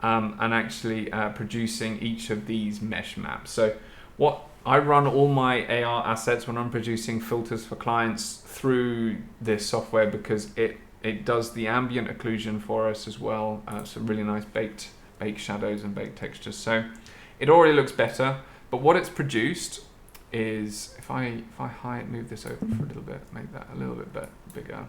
and actually producing each of these mesh maps. So what I run all my AR assets when I'm producing filters for clients through this software, because it does the ambient occlusion for us as well. Some really nice baked shadows and baked textures. So it already looks better, but what it's produced is, if I move this over for a little bit, make that a little bit bigger.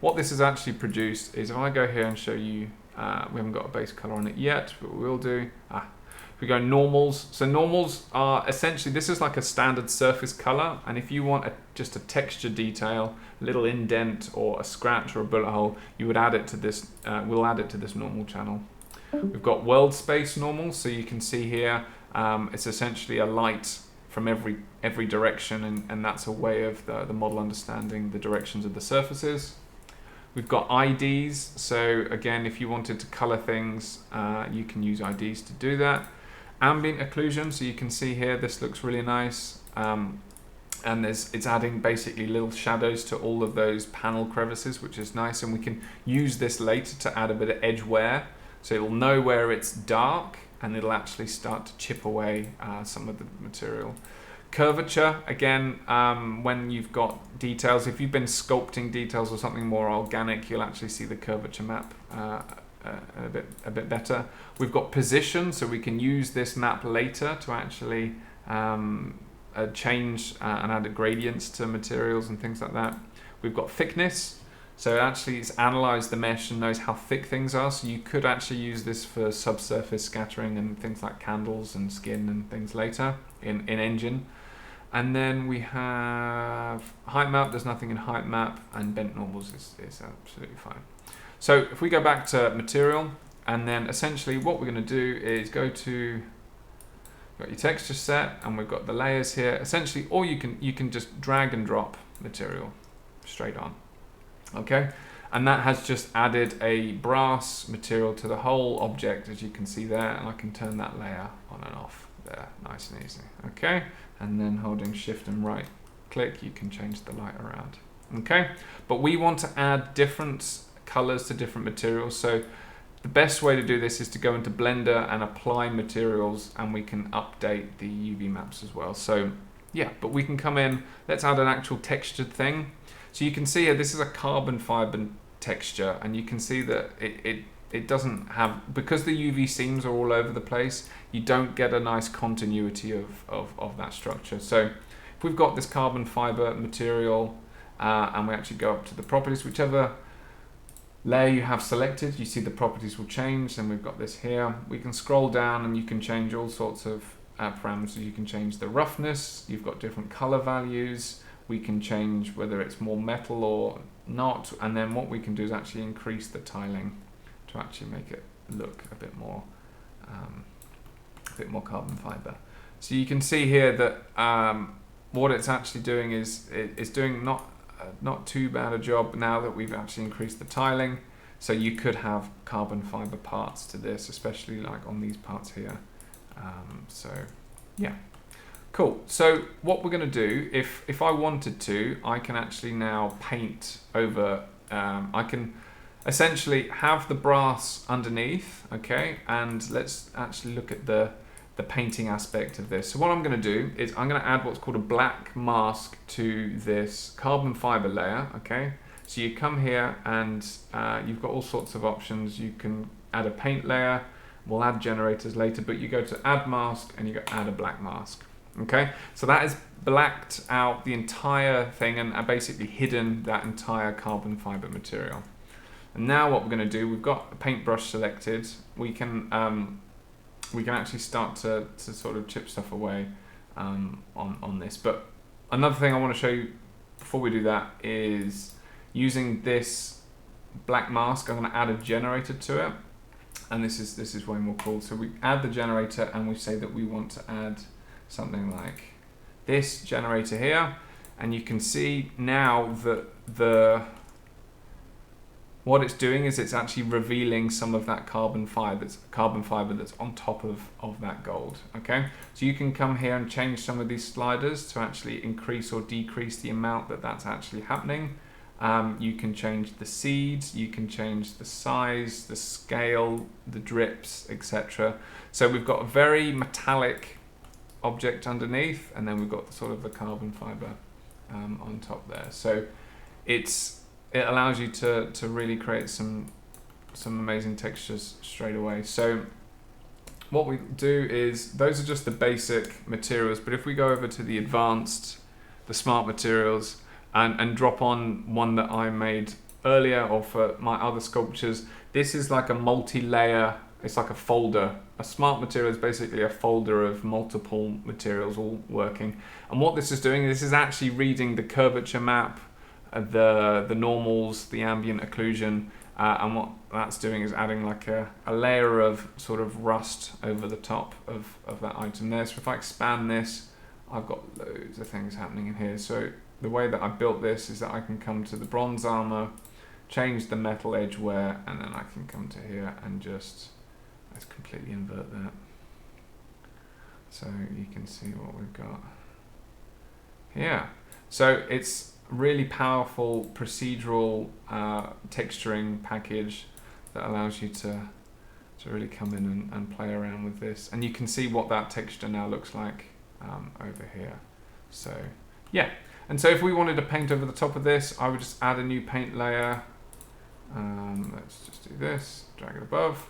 What this has actually produced is, if I go here and show you, we haven't got a base color on it yet, but we will do. If we go normals, so normals are essentially, this is like a standard surface color, and if you want just a texture detail, a little indent or a scratch or a bullet hole, you would add it to this, we'll add it to this normal channel. We've got world space normal, so you can see here, it's essentially a light from every direction, and that's a way of the model understanding the directions of the surfaces. We've got IDs, so again, if you wanted to color things, you can use IDs to do that. Ambient occlusion, so you can see here, this looks really nice, and it's adding basically little shadows to all of those panel crevices, which is nice, and we can use this later to add a bit of edge wear, so it'll know where it's dark, and it'll actually start to chip away some of the material. Curvature, again, when you've got details, if you've been sculpting details or something more organic, you'll actually see the curvature map a bit better. We've got position, so we can use this map later to actually change and add gradients to materials and things like that. We've got thickness, So actually it's analysed the mesh and knows how thick things are. So you could actually use this for subsurface scattering and things like candles and skin and things later in Engine. And then we have height map. There's nothing in height map, and bent normals is absolutely fine. So if we go back to material, and then essentially what we're going to do is go to, got your texture set, and we've got the layers here. Essentially, or you can just drag and drop material straight on. Okay, and that has just added a brass material to the whole object, as you can see there, and I can turn that layer on and off there, nice and easy. Okay, and then holding shift and right click, you can change the light around. Okay, but we want to add different colors to different materials, so the best way to do this is to go into Blender and apply materials, and we can update the UV maps as well. So yeah, but we can come in, let's add an actual textured thing. So you can see here, this is a carbon fiber texture, and you can see that it doesn't have, because the UV seams are all over the place, you don't get a nice continuity of that structure. So if we've got this carbon fiber material, and we actually go up to the properties, whichever layer you have selected, you see the properties will change. And we've got this here. We can scroll down and you can change all sorts of parameters. You can change the roughness, you've got different color values. We can change whether it's more metal or not, and then what we can do is actually increase the tiling to actually make it look a bit more carbon fiber. So you can see here that what it's actually doing is it's doing not too bad a job now that we've actually increased the tiling. So you could have carbon fiber parts to this, especially like on these parts here. So yeah. Cool. So what we're going to do, if I wanted to, I can actually now paint over, I can essentially have the brass underneath, okay, and let's actually look at the painting aspect of this. So what I'm going to do is I'm going to add what's called a black mask to this carbon fiber layer, okay. So you come here and you've got all sorts of options. You can add a paint layer, we'll add generators later, but you go to add mask and you go add a black mask. Okay, so that has blacked out the entire thing and basically hidden that entire carbon fiber material. And now what we're going to do, we've got a paintbrush selected. We can actually start to sort of chip stuff away on this. But another thing I want to show you before we do that is using this black mask. I'm going to add a generator to it, and this is way more cool. So we add the generator and we say that we want to add something like this generator here, and you can see now that what it's doing is it's actually revealing some of that carbon fiber that's on top of that gold. Okay, so you can come here and change some of these sliders to actually increase or decrease the amount that's actually happening. You can change the seeds, you can change the size, the scale, the drips, etc. So we've got a very metallic object underneath, and then we've got sort of the carbon fiber on top there. So it allows you to really create some amazing textures straight away. So what we do is, those are just the basic materials, but if we go over to the advanced, the smart materials, and drop on one that I made earlier or for my other sculptures, this is like a multi-layer, it's like a folder. A smart material is basically a folder of multiple materials all working. And what this is doing, this is actually reading the curvature map, the normals, the ambient occlusion, and what that's doing is adding like a layer of sort of rust over the top of that item there. So if I expand this, I've got loads of things happening in here. So the way that I built this is that I can come to the bronze armor, change the metal edge wear, and then I can come to here and just, let's completely invert that. So you can see what we've got here. So it's really powerful procedural texturing package that allows you to really come in and play around with this. And you can see what that texture now looks like over here. So yeah, and so if we wanted to paint over the top of this, I would just add a new paint layer. Let's just do this, drag it above,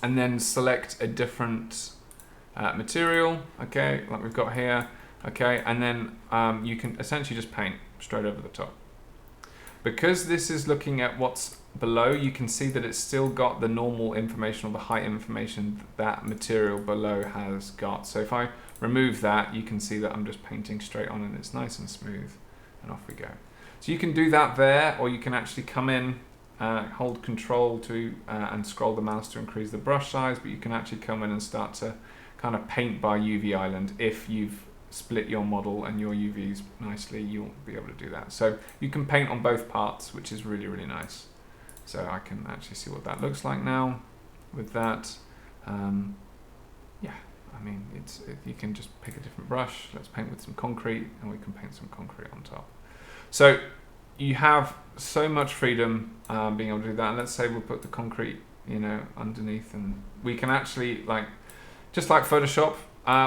and then select a different material, okay, like we've got here, okay, and then you can essentially just paint straight over the top. because this is looking at what's below, you can see that it's still got the normal information or the height information that material below has got. So if I remove that, you can see that I'm just painting straight on and it's nice and smooth, and off we go. So you can do that there, or you can actually come in, hold control to and scroll the mouse to increase the brush size, but you can actually come in and start to kind of paint by UV island. If you've split your model and your UVs nicely, you'll be able to do that. So you can paint on both parts, which is really, really nice. So I can actually see what that looks like now with that. Yeah, I mean, you can just pick a different brush. Let's paint with some concrete, and we can paint some concrete on top. So you have so much freedom being able to do that. And let's say we'll put the concrete, underneath, and we can actually, just like Photoshop,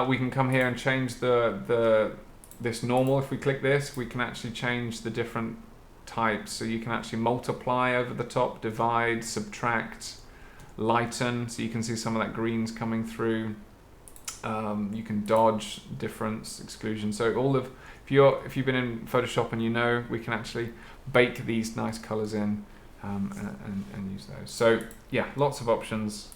we can come here and change this normal. If we click this, we can actually change the different types. So you can actually multiply over the top, divide, subtract, lighten. So you can see some of that greens coming through. You can dodge, difference, exclusion. So if you've been in Photoshop and we can actually bake these nice colors in and use those. So yeah, lots of options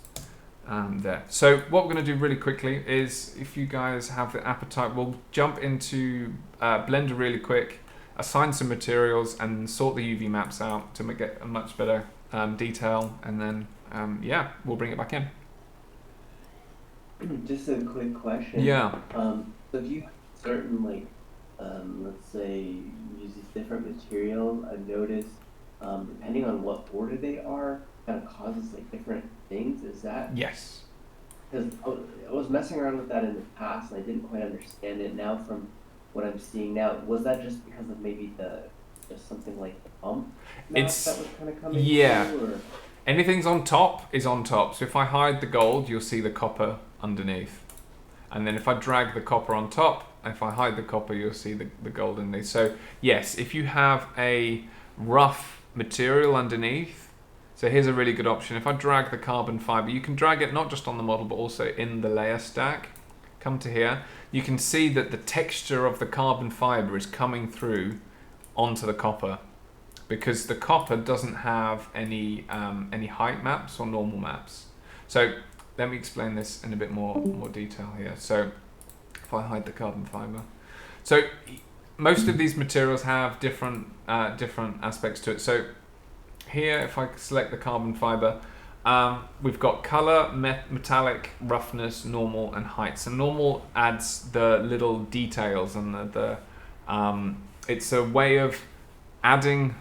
there. So what we're going to do really quickly is, if you guys have the appetite, we'll jump into Blender really quick, assign some materials and sort the UV maps out to get a much better detail, and then yeah, we'll bring it back in. Just a quick question. Yeah. So if you certain let's say use these different materials, I've noticed depending on what order they are, kind of causes different things. Is that? Yes. Because I was messing around with that in the past and I didn't quite understand it. Now from what I'm seeing now, was that just because of maybe just something like the pump that was kind of coming through, or? Anything's on top is on top. So if I hide the gold, you'll see the copper underneath. And then if I drag the copper on top, if I hide the copper, you'll see the gold underneath. So yes, if you have a rough material underneath, so here's a really good option. If I drag the carbon fiber, you can drag it not just on the model, but also in the layer stack. Come to here. You can see that the texture of the carbon fiber is coming through onto the copper, because the copper doesn't have any height maps or normal maps. So let me explain this in a bit more detail here. So if I hide the carbon fiber, so most of these materials have different aspects to it. So here, if I select the carbon fiber, we've got color, metallic, roughness, normal, and height. So normal adds the little details, and it's a way of adding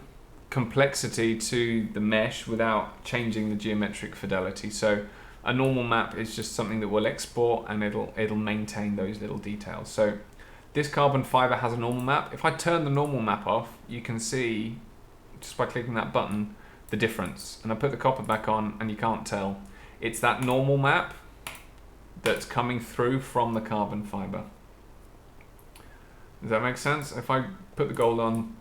complexity to the mesh without changing the geometric fidelity. So a normal map is just something that will export, and it'll maintain those little details. So this carbon fiber has a normal map. If I turn the normal map off, you can see just by clicking that button the difference. And I put the copper back on, and you can't tell. It's that normal map that's coming through from the carbon fiber. Does that make sense? If I put the gold on,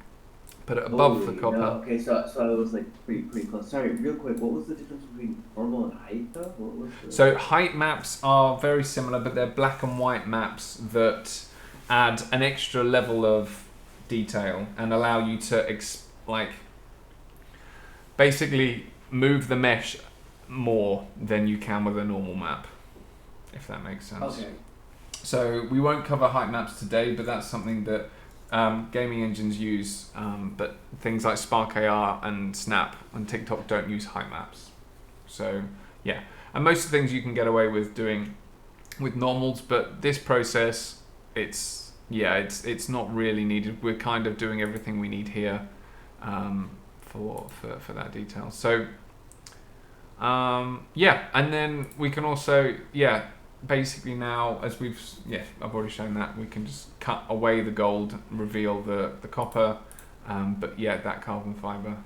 put it above the copper. No. Okay, so I was pretty close. Sorry, real quick, what was the difference between normal and height though? So height maps are very similar, but they're black and white maps that add an extra level of detail and allow you to basically move the mesh more than you can with a normal map, if that makes sense. Okay. So we won't cover height maps today, but that's something that gaming engines use, but things like Spark AR and Snap and TikTok don't use height maps. So yeah, and most of the things you can get away with doing with normals, but this process, it's not really needed. We're kind of doing everything we need here for that detail. So yeah, and then we can also basically now, as I've already shown that, we can just cut away the gold, reveal the copper, but yeah, that carbon fiber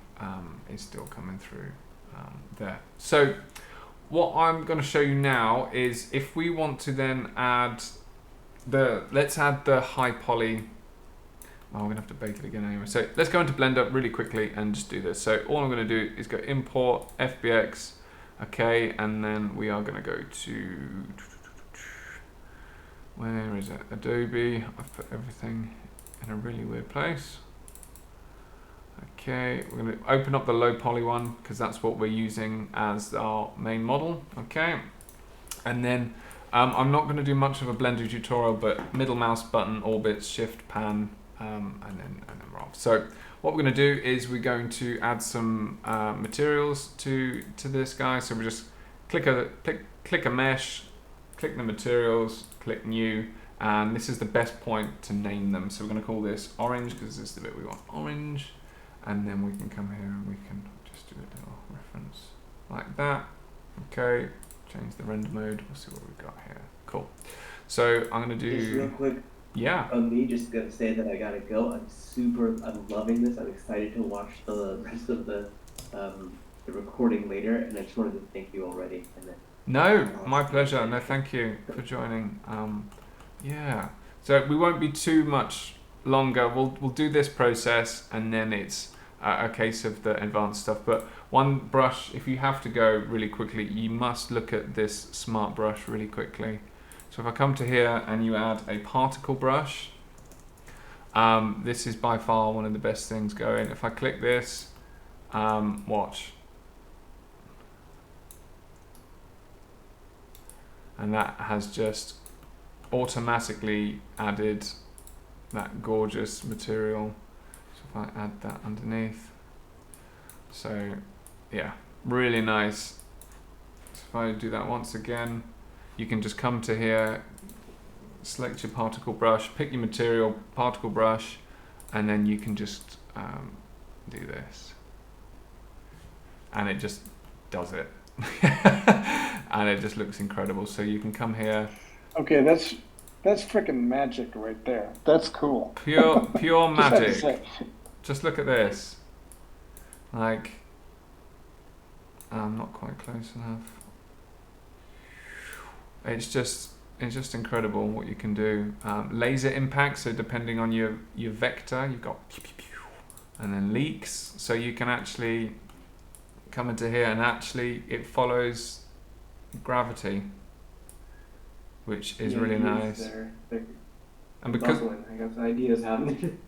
is still coming through there. So what I'm going to show you now is, if we want to then add let's add the high poly. Oh, we're going to have to bake it again anyway. So let's go into Blender really quickly and just do this. So all I'm going to do is go import FBX, okay, and then we are going to go to, where is it? Adobe. I've put everything in a really weird place. Okay, we're going to open up the low poly one because that's what we're using as our main model. Okay, and then I'm not going to do much of a Blender tutorial, but middle mouse button, orbit, shift, pan, and then roll. So what we're going to do is we're going to add some materials to this guy. So we just click a mesh, click the materials, click new, and this is the best point to name them. So we're going to call this orange because this is the bit we want orange, and then we can come here and we can just do a little reference like that. Okay, change the render mode. We'll see what we've got here. Cool. So I'm going to do Just real quick. Yeah. On me, just gonna say that I gotta go. I'm loving this. I'm excited to watch the rest of the recording later, and I just wanted to thank you already. And then No, my pleasure. No, thank you for joining. Yeah. So we won't be too much longer. We'll do this process, and then it's a case of the advanced stuff. But one brush, if you have to go really quickly, you must look at this smart brush really quickly. So if I come to here and you add a particle brush, this is by far one of the best things going. If I click this, watch. And that has just automatically added that gorgeous material. So if I add that underneath. So yeah, really nice. So if I do that once again, you can just come to here, select your particle brush, pick your material, particle brush, and then you can just do this. And it just does it. And it just looks incredible. So you can come here. Okay, that's freaking magic right there. That's cool. Pure Just have to magic. say. Just look at this. Like, I'm not quite close enough. It's just incredible what you can do. Laser impact, so depending on your vector, you've got pew, pew, pew, and then leaks, so you can actually come into here and actually it follows gravity, which is really nice. They're And because bubbling, I guess ideas happening.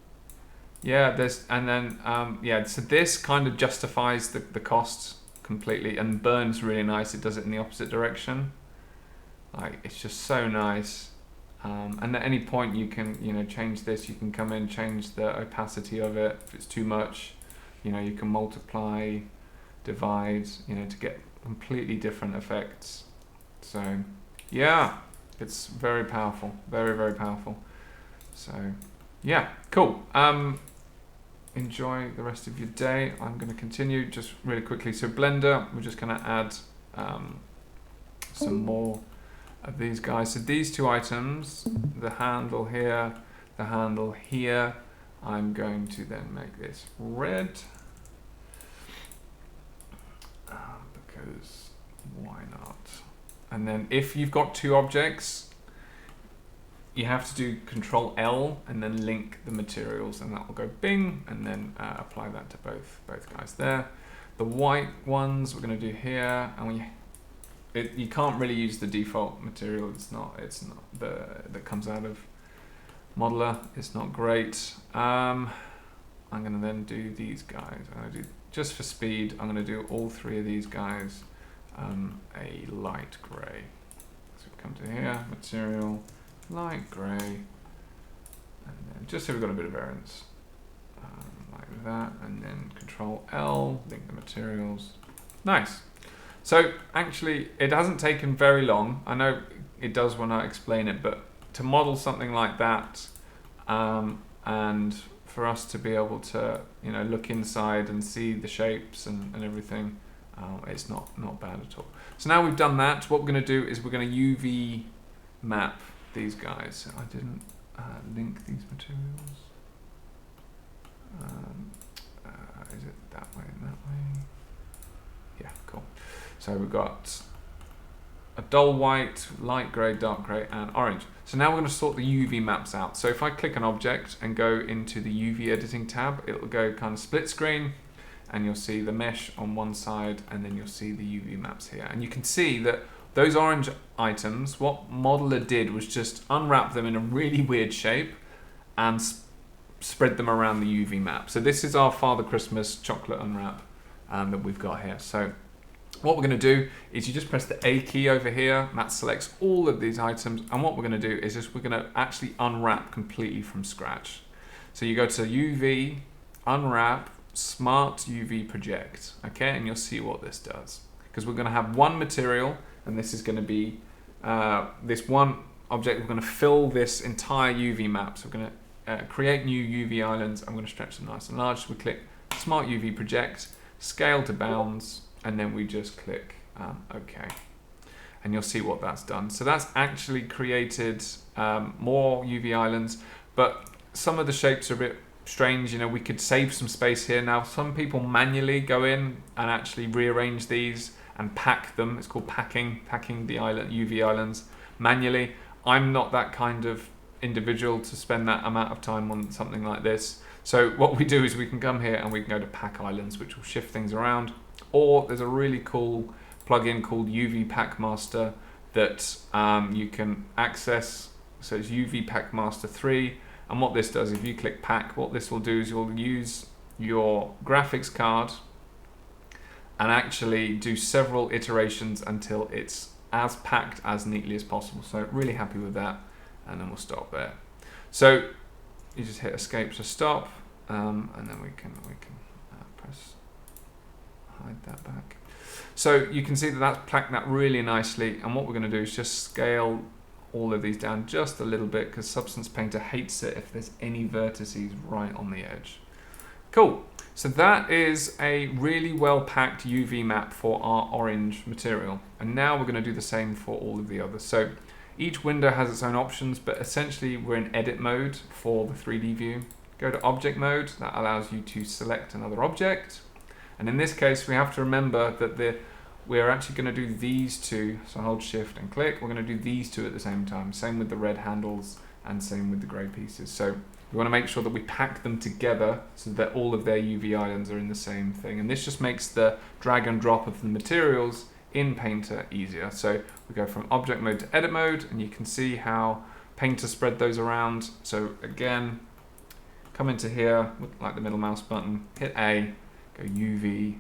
yeah, so this kind of justifies the cost completely, and burns really nice. It does it in the opposite direction. Like, it's just so nice. And at any point you can, change this. You can come in, change the opacity of it. If it's too much, you can multiply, divide, to get completely different effects. So yeah, it's very powerful, very, very powerful. So yeah, cool. Enjoy the rest of your day. I'm going to continue just really quickly. So Blender, we're just going to add some more of these guys. So these two items, the handle here, the handle here, I'm going to then make this red because why not? And then if you've got two objects, you have to do Control L and then link the materials, and that will go bing, and then apply that to both guys there. The white ones we're going to do here, and you can't really use the default material. It's not that comes out of Modeler. It's not great. I'm going to then do these guys. I'm going to do, just for speed, I'm going to do all three of these guys a light gray. So we come to here, material, light grey, and then just so we've got a bit of variance, like that, and then Control L, link the materials. Nice. So actually, it hasn't taken very long. I know it does when I explain it, but to model something like that, and for us to be able to, look inside and see the shapes and everything, it's not bad at all. So now we've done that, what we're going to do is we're going to UV map these guys. I didn't link these materials. Is it that way and that way? Yeah, cool. So we've got a dull white, light grey, dark grey, and orange. So now we're going to sort the UV maps out. So if I click an object and go into the UV editing tab, it'll go kind of split screen, and you'll see the mesh on one side, and then you'll see the UV maps here. And you can see that those orange items, what Modeler did was just unwrap them in a really weird shape and spread them around the UV map. So this is our Father Christmas chocolate unwrap that we've got here. So what we're going to do is you just press the A key over here. That selects all of these items. And what we're going to do is we're going to actually unwrap completely from scratch. So you go to UV, unwrap, smart UV project. Okay, and you'll see what this does. Because we're going to have one material, and this is going to be this one object. We're going to fill this entire UV map. So we're going to create new UV islands. I'm going to stretch them nice and large. So we click Smart UV Project, Scale to Bounds, and then we just click OK. And you'll see what that's done. So that's actually created more UV islands, but some of the shapes are a bit strange. You know, we could save some space here. Now, some people manually go in and actually rearrange these and pack them. It's called packing the UV islands manually. I'm not that kind of individual to spend that amount of time on something like this. So what we do is we can come here and we can go to pack islands, which will shift things around. Or there's a really cool plugin called UV Pack Master that you can access. So it's UV Pack Master 3. And what this does, if you click pack, what this will do is you'll use your graphics card and actually do several iterations until it's as packed as neatly as possible. So really happy with that. And then we'll stop there. So you just hit escape to stop, and then we can press hide that back. So you can see that that's packed that really nicely. And what we're going to do is just scale all of these down just a little bit, because Substance Painter hates it if there's any vertices right on the edge. Cool. So that is a really well packed UV map for our orange material. And now we're going to do the same for all of the others. So each window has its own options, but essentially we're in edit mode for the 3D view. Go to object mode. That allows you to select another object. And in this case, we have to remember that we're actually going to do these two. So hold shift and click. We're going to do these two at the same time. Same with the red handles and same with the gray pieces. So we want to make sure that we pack them together so that all of their UV islands are in the same thing. And this just makes the drag and drop of the materials in Painter easier. So we go from object mode to edit mode, and you can see how Painter spread those around. So again, come into here, like the middle mouse button, hit A, go UV,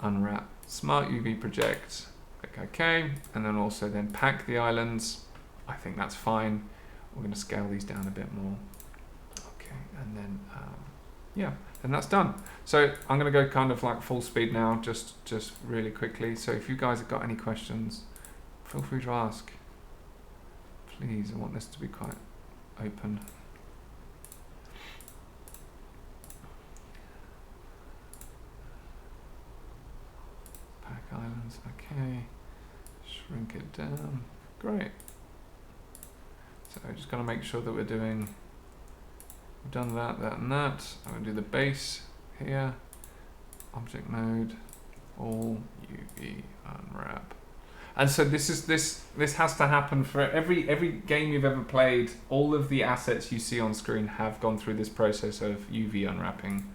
unwrap, smart UV project, click OK, and then also then pack the islands. I think that's fine. We're going to scale these down a bit more. Okay, and then yeah, then that's done. So I'm going to go kind of like full speed now, just really quickly. So if you guys have got any questions, feel free to ask. Please, I want this to be quite open. Pack islands, okay. Shrink it down, great. So just got to make sure that we've done that, that and that. I'm going to do the base here, object mode, all UV unwrap. And so this has to happen for every game you've ever played. All of the assets you see on screen have gone through this process of UV unwrapping.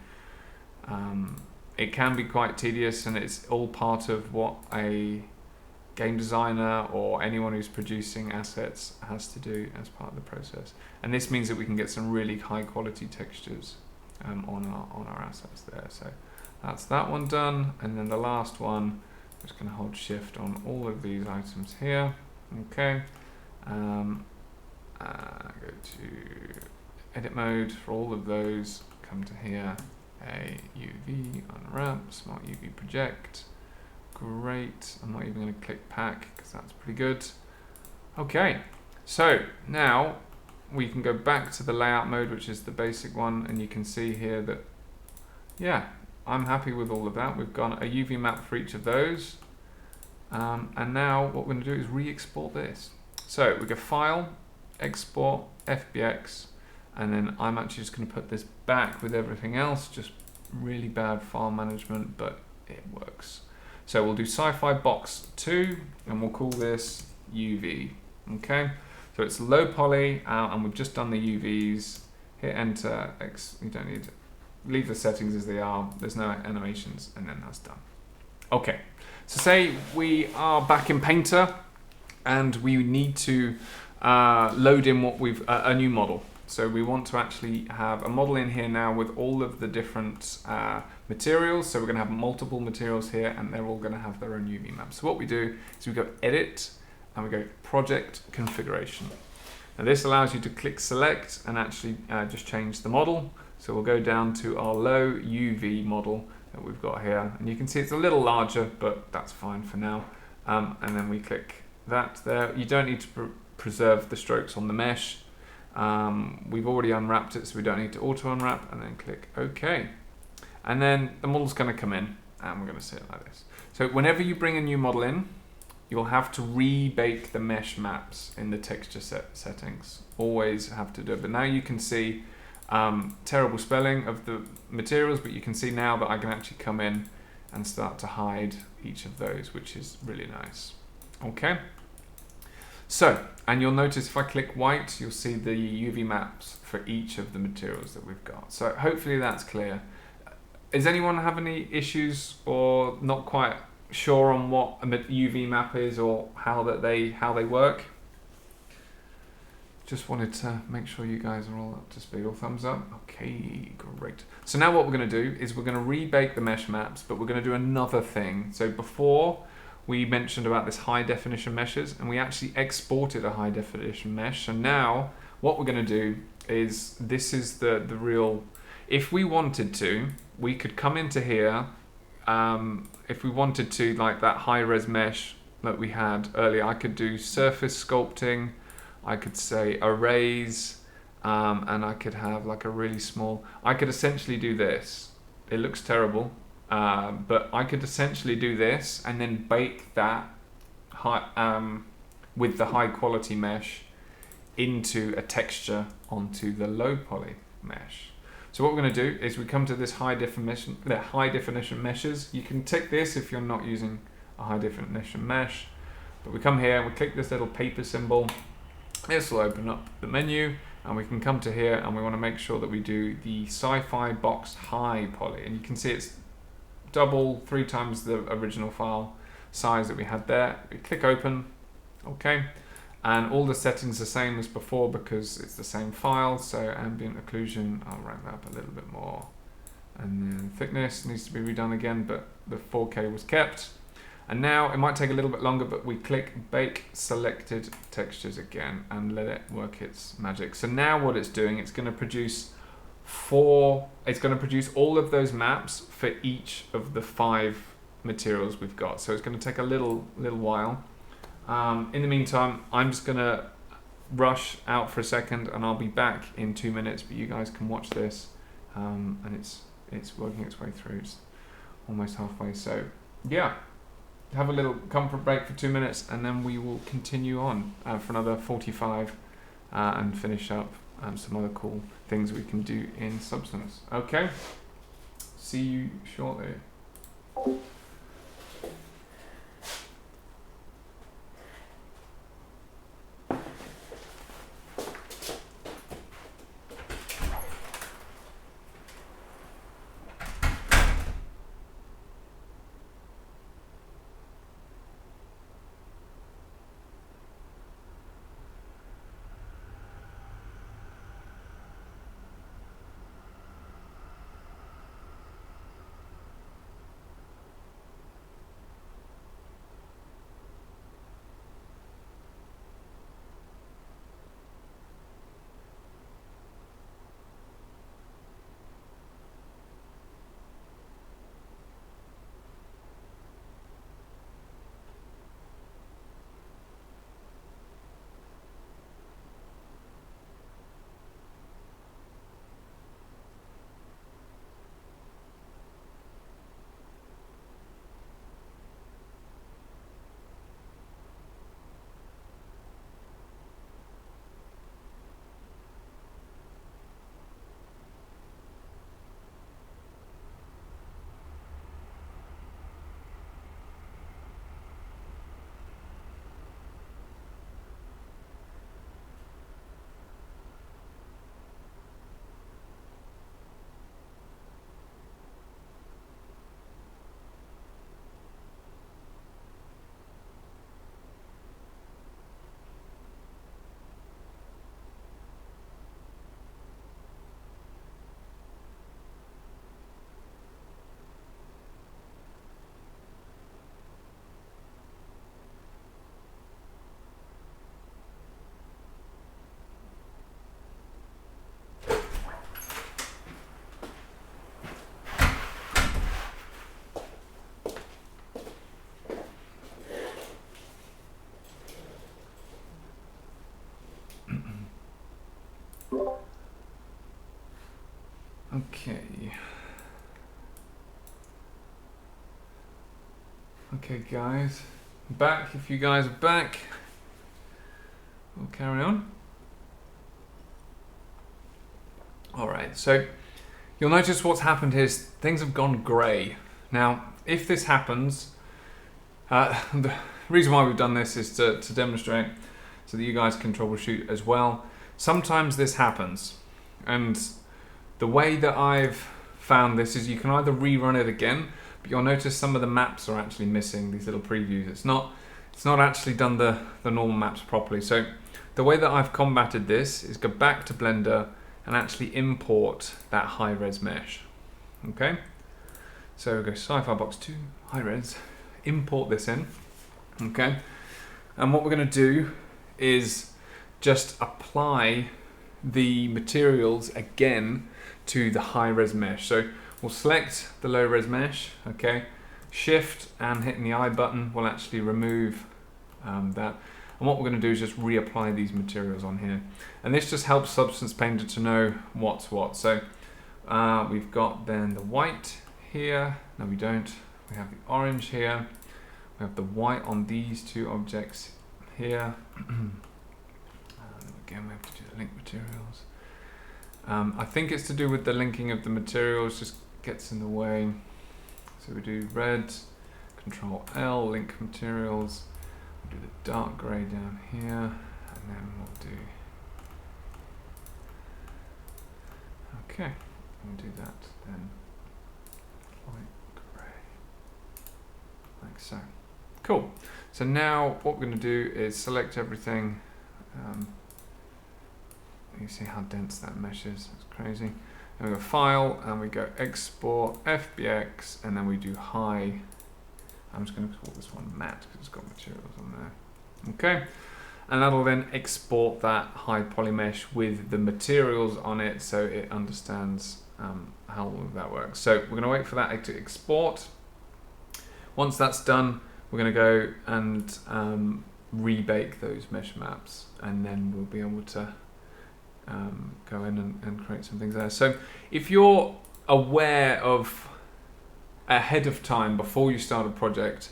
It can be quite tedious, and it's all part of what a game designer or anyone who's producing assets has to do as part of the process. And this means that we can get some really high quality textures on our assets there. So that's that one done, and then the last one, I'm just going to hold shift on all of these items here. Okay, go to edit mode for all of those, come to here, a UV unwrap, smart UV project. Great, I'm not even going to click pack because that's pretty good. Okay, so now we can go back to the layout mode, which is the basic one, and you can see here that, yeah, I'm happy with all of that. We've got a UV map for each of those. And now what we're going to do is re-export this. So we go File, Export, FBX, and then I'm actually just going to put this back with everything else. Just really bad file management, but it works. So we'll do Sci-Fi Box 2, and we'll call this UV. Okay, so it's low poly, and we've just done the UVs. Hit Enter. You don't need to leave the settings as they are. There's no animations, and then that's done. Okay, so say we are back in Painter, and we need to load in what a new model. So we want to actually have a model in here now with all of the different materials. So we're going to have multiple materials here, and they're all going to have their own UV map. So what we do is we go Edit, and we go Project Configuration. Now this allows you to click Select and actually just change the model. So we'll go down to our low UV model that we've got here, and you can see it's a little larger, but that's fine for now. And then we click that there. You don't need to preserve the strokes on the mesh. We've already unwrapped it, so we don't need to auto unwrap, and then click OK. And then the model's going to come in, and we're going to see it like this. So whenever you bring a new model in, you'll have to rebake the mesh maps in the texture settings. Always have to do it. But now you can see terrible spelling of the materials, but you can see now that I can actually come in and start to hide each of those, which is really nice. Okay. So, and you'll notice if I click white, you'll see the UV maps for each of the materials that we've got. So hopefully that's clear. Does anyone have any issues or not quite sure on what a UV map is or how they work? Just wanted to make sure you guys are all up to speed. All thumbs up? Okay, great. So now what we're going to do is we're going to rebake the mesh maps, but we're going to do another thing. So before we mentioned about this high definition meshes, and we actually exported a high definition mesh. So now what we're going to do is, this is the real, if we wanted to, we could come into here, if we wanted to, like that high res mesh that we had earlier, I could do surface sculpting, I could say arrays, and I could have like a really small, I could essentially do this. It looks terrible, but I could essentially do this and then bake that high, with the high quality mesh into a texture onto the low poly mesh. So what we're going to do is we come to this high definition meshes. You can tick this if you're not using a high definition mesh, but we come here and we click this little paper symbol. This will open up the menu, and we can come to here and we want to make sure that we do the sci-fi box high poly, and you can see it's double, 3 times the original file size that we had there. We click open, okay, and all the settings are the same as before because it's the same file. So ambient occlusion, I'll ramp that up a little bit more, and then thickness needs to be redone again, but the 4K was kept. And now it might take a little bit longer, but we click bake selected textures again and let it work its magic. So now what it's doing, it's going to produce all of those maps for each of the 5 materials we've got. So it's going to take a little while. In the meantime, I'm just going to rush out for a second, and I'll be back in 2 minutes. But you guys can watch this, and it's working its way through. It's almost halfway. So yeah. Have a little comfort break for 2 minutes, and then we will continue on for another 45 and finish up some other cool things we can do in Substance. Okay, see you shortly. Okay. Okay, guys. Back. If you guys are back, we'll carry on. Alright, so you'll notice what's happened here is things have gone grey. Now, if this happens, the reason why we've done this is to demonstrate so that you guys can troubleshoot as well. Sometimes this happens, and the way that I've found this is you can either rerun it again, but you'll notice some of the maps are actually missing, these little previews. It's not actually done the normal maps properly. So the way that I've combated this is go back to Blender and actually import that high-res mesh. Okay? So we go Sci-Fi Box 2, high-res, import this in. Okay? And what we're going to do is just apply the materials again to the high-res mesh. So we'll select the low-res mesh, okay? Shift and hitting the I button will actually remove that. And what we're going to do is just reapply these materials on here. And this just helps Substance Painter to know what's what. So we've got then the white here. No, we don't. We have the orange here. We have the white on these two objects here. Again, we have to do the link materials. I think it's to do with the linking of the materials, just gets in the way. So we do red, Control L, link materials. We'll do the dark grey down here, and then we'll do. Okay, we'll do that then. Light grey, like so. Cool. So now what we're going to do is select everything. You see how dense that mesh is, it's crazy. And we go File, and we go Export, FBX, and then we do High. I'm just going to call this one Matte, because it's got materials on there. Okay, and that'll then export that high poly mesh with the materials on it, so it understands how all of that works. So we're going to wait for that to export. Once that's done, we're going to go and rebake those mesh maps, and then we'll be able to go in and create some things there. So if you're aware of ahead of time, before you start a project,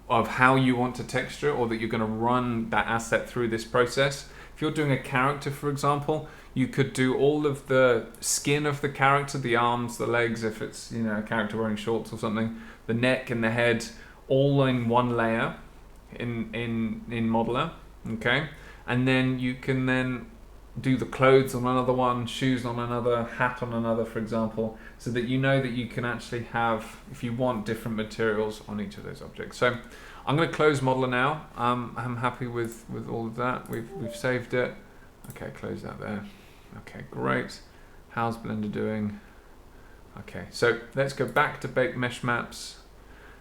of how you want to texture it, or that you're going to run that asset through this process, if you're doing a character, for example, you could do all of the skin of the character, the arms, the legs, if it's, you know, a character wearing shorts or something, the neck and the head, all in one layer in Modeler, okay? And then you can then do the clothes on another one, shoes on another, hat on another, for example, so that you know that you can actually have, if you want, different materials on each of those objects. So I'm going to close Modeler now. I'm happy with all of that. We've saved it. Okay, close that there. Okay, great. How's Blender doing? Okay, so let's go back to Bake Mesh Maps,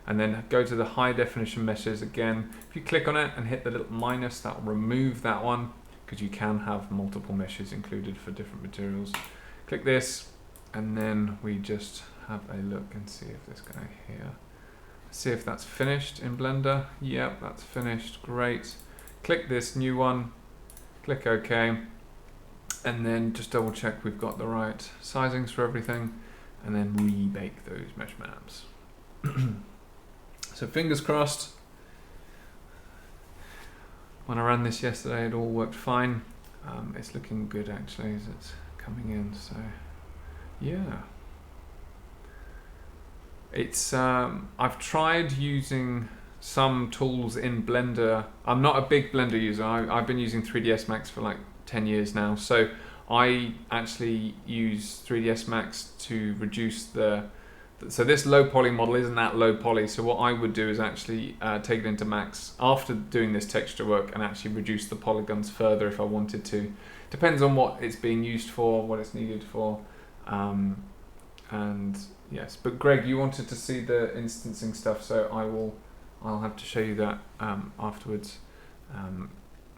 and then go to the high definition meshes again. If you click on it and hit the little minus, that will remove that one, because you can have multiple meshes included for different materials. Click this, and then we just have a look and see if this guy here, see if that's finished in Blender. Yep, that's finished, great. Click this new one, click OK, and then just double check we've got the right sizings for everything, and then rebake those mesh maps. So fingers crossed. When I ran this yesterday, it all worked fine. It's looking good actually as it's coming in. So yeah, it's I've tried using some tools in Blender. I'm not a big Blender user. I've been using 3ds Max for like 10 years now. So I actually use 3ds Max to reduce the. So this low poly model isn't that low poly, so what I would do is actually take it into Max after doing this texture work and actually reduce the polygons further if I wanted to. Depends on what it's being used for, what it's needed for. And yes, but Greg, you wanted to see the instancing stuff, so I'll have to show you that afterwards. I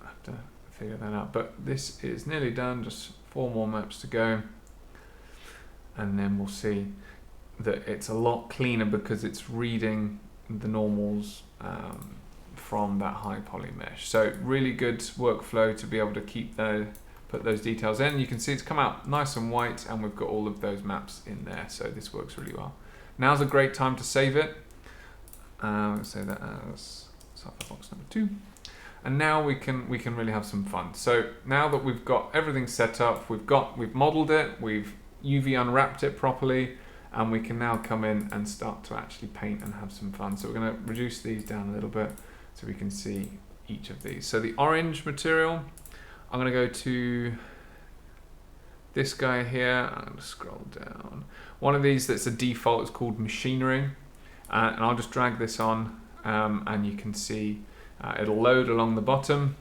have to figure that out, but this is nearly done, just 4 more maps to go, and then we'll see that it's a lot cleaner because it's reading the normals from that high poly mesh. So really good workflow to be able to put those details in. You can see it's come out nice and white, and we've got all of those maps in there. So this works really well. Now's a great time to save it. Let's say that as software box number 2. And now we can really have some fun. So now that we've got everything set up, we've modeled it, we've UV unwrapped it properly, and we can now come in and start to actually paint and have some fun. So we're going to reduce these down a little bit so we can see each of these. So the orange material, I'm going to go to this guy here. I'm going to scroll down. One of these that's a default is called machinery, and I'll just drag this on, and you can see it'll load along the bottom,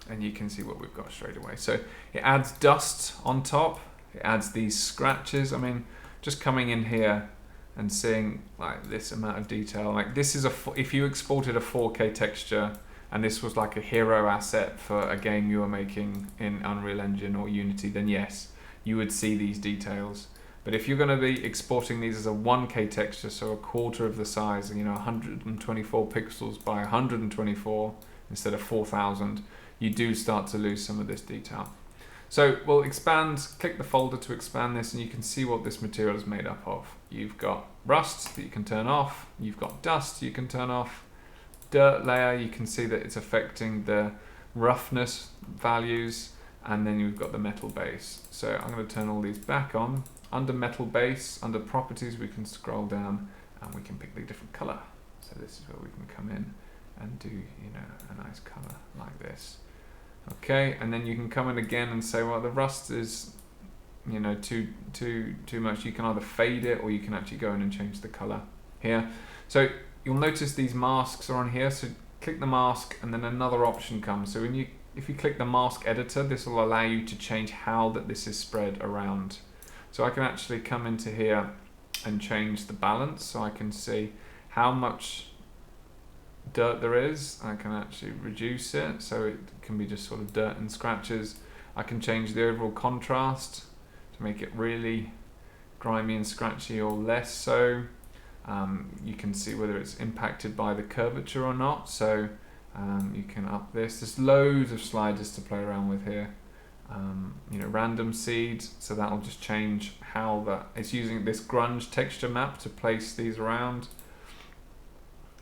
and you can see what we've got straight away. So it adds dust on top. It adds these scratches. I mean, just coming in here and seeing like this amount of detail, like this is if you exported a 4K texture and this was like a hero asset for a game you were making in Unreal Engine or Unity, then yes, you would see these details. But if you're going to be exporting these as a 1K texture, so a quarter of the size, 124 pixels by 124 instead of 4,000, you do start to lose some of this detail. So we'll click the folder to expand this, and you can see what this material is made up of. You've got rust that you can turn off, you've got dust you can turn off, dirt layer, you can see that it's affecting the roughness values, and then you've got the metal base. So I'm going to turn all these back on. Under metal base, under properties, we can scroll down and we can pick the different color. So this is where we can come in and do a nice color like this. Okay, and then you can come in again and say, well, the rust is too much. You can either fade it, or you can actually go in and change the color here. So you'll notice these masks are on here. So click the mask, and then another option comes. So if you click the mask editor, this will allow you to change how this is spread around. So I can actually come into here and change the balance, so I can see how much dirt there is. I can actually reduce it, so it can be just sort of dirt and scratches. I can change the overall contrast to make it really grimy and scratchy or less so. You can see whether it's impacted by the curvature or not, so you can up this. There's loads of sliders to play around with here. Random seed, so that'll just change how it's using this grunge texture map to place these around.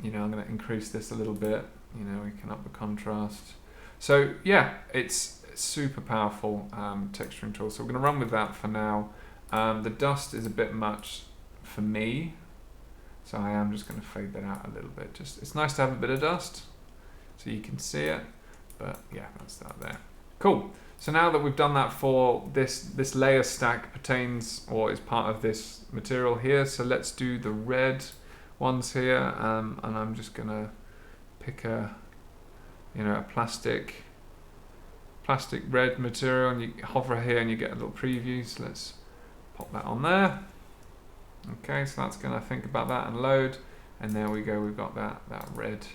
I'm going to increase this a little bit. We can up the contrast. So yeah, it's super powerful texturing tool. So we're going to run with that for now. The dust is a bit much for me, so I am just going to fade that out a little bit. It's nice to have a bit of dust so you can see it, but yeah, that's that there. Cool. So now that we've done that for this layer stack pertains or is part of this material here. So let's do the red ones here, and I'm just gonna pick a plastic red material, and you hover here and you get a little preview. So let's pop that on there. Okay, so that's gonna think about that and load, and there we go. We've got that red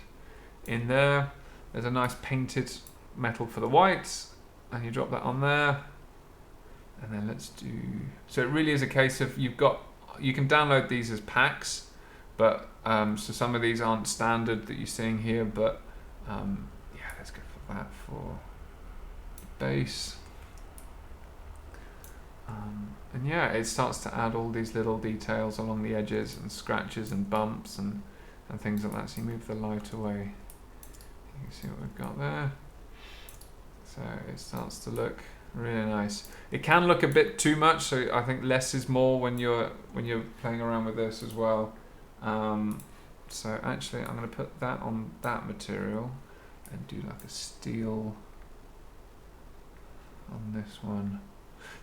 in there. There's a nice painted metal for the whites, and you drop that on there, and then let's do. So it really is a case of you can download these as packs. But so some of these aren't standard that you're seeing here, but yeah, let's go for that for the base. And yeah, it starts to add all these little details along the edges and scratches and bumps and things like that. So you move the light away, you can see what we've got there. So it starts to look really nice. It can look a bit too much, so I think less is more when you're playing around with this as well. So actually I'm going to put that on that material and do like a steel on this one.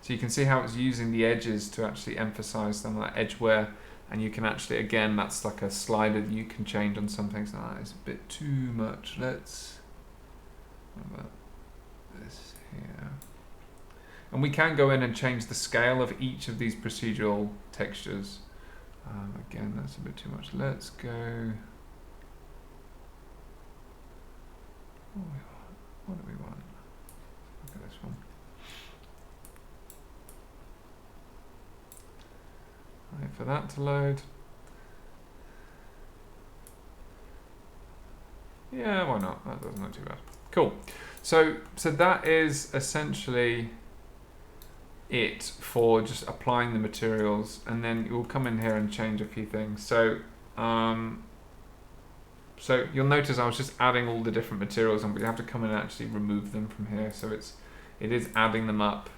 So you can see how it's using the edges to actually emphasize some of that edge wear, and you can actually, again, that's like a slider that you can change on some things. That is a bit too much. Let's, what about this here? And we can go in and change the scale of each of these procedural textures. Again, that's a bit too much. Let's go. What do we want? Look at this one. Wait for that to load. Yeah, why not? That doesn't look too bad. Cool. So that is essentially it for just applying the materials, and then you'll come in here and change a few things. So so you'll notice I was just adding all the different materials, and we have to come in and actually remove them from here. So it is adding them up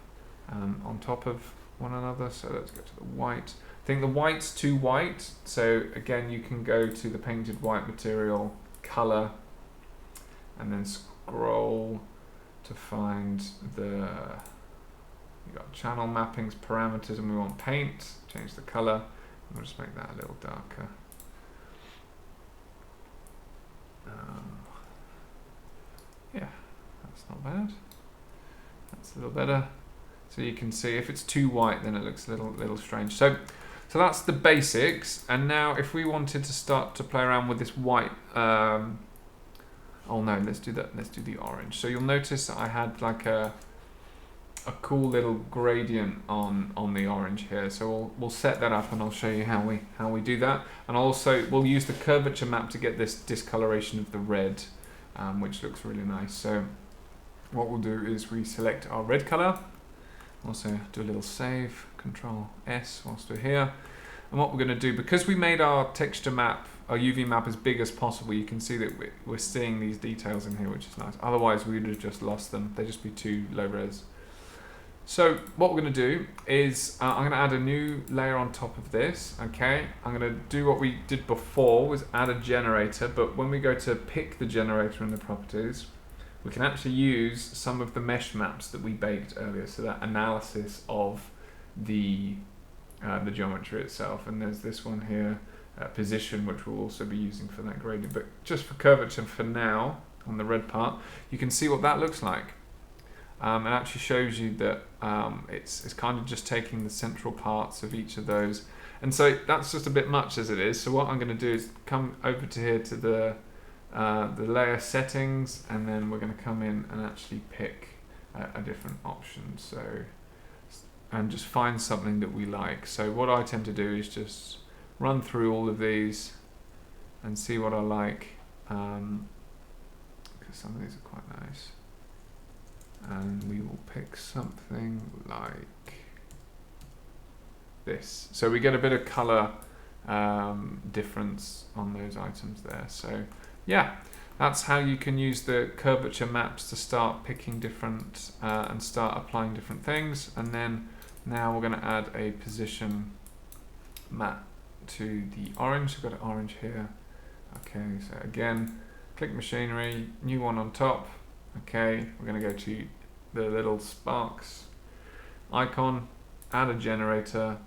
on top of one another. So let's go to the white. I think the white's too white. So again, you can go to the painted white material, color, and then scroll to find you got channel mappings, parameters, and we want paint. Change the color. We'll just make that a little darker. Yeah, that's not bad. That's a little better. So you can see if it's too white, then it looks a little strange. So that's the basics. And now if we wanted to start to play around with this white, oh no, let's do that. Let's do the orange. So you'll notice that I had like a cool little gradient on the orange here. So we'll set that up, and I'll show you how we do that. And also we'll use the curvature map to get this discoloration of the red, which looks really nice. So what we'll do is we select our red color. Also do a little save, Control S whilst we're here. And what we're going to do, because we made our texture map, our UV map as big as possible, you can see that we're seeing these details in here, which is nice. Otherwise we would have just lost them. They'd just be too low res. So what we're going to do is I'm going to add a new layer on top of this. Okay, I'm going to do what we did before, was add a generator, but when we go to pick the generator in the properties, we can actually use some of the mesh maps that we baked earlier, so that analysis of the geometry itself. And there's this one here, position, which we'll also be using for that gradient. But just for curvature for now, on the red part, you can see what that looks like. It actually shows you that it's kind of just taking the central parts of each of those. And so that's just a bit much as it is. So what I'm going to do is come over to here to the layer settings, and then we're going to come in and actually pick a different option. So, and just find something that we like. So what I tend to do is just run through all of these and see what I like, because some of these are quite nice. And we will pick something like this. So we get a bit of color difference on those items there. So yeah, that's how you can use the curvature maps to start picking different and start applying different things. And then now we're going to add a position map to the orange. We've got an orange here. Okay, so again, click machinery, new one on top. Okay, we're going to go to the little sparks icon, add a generator,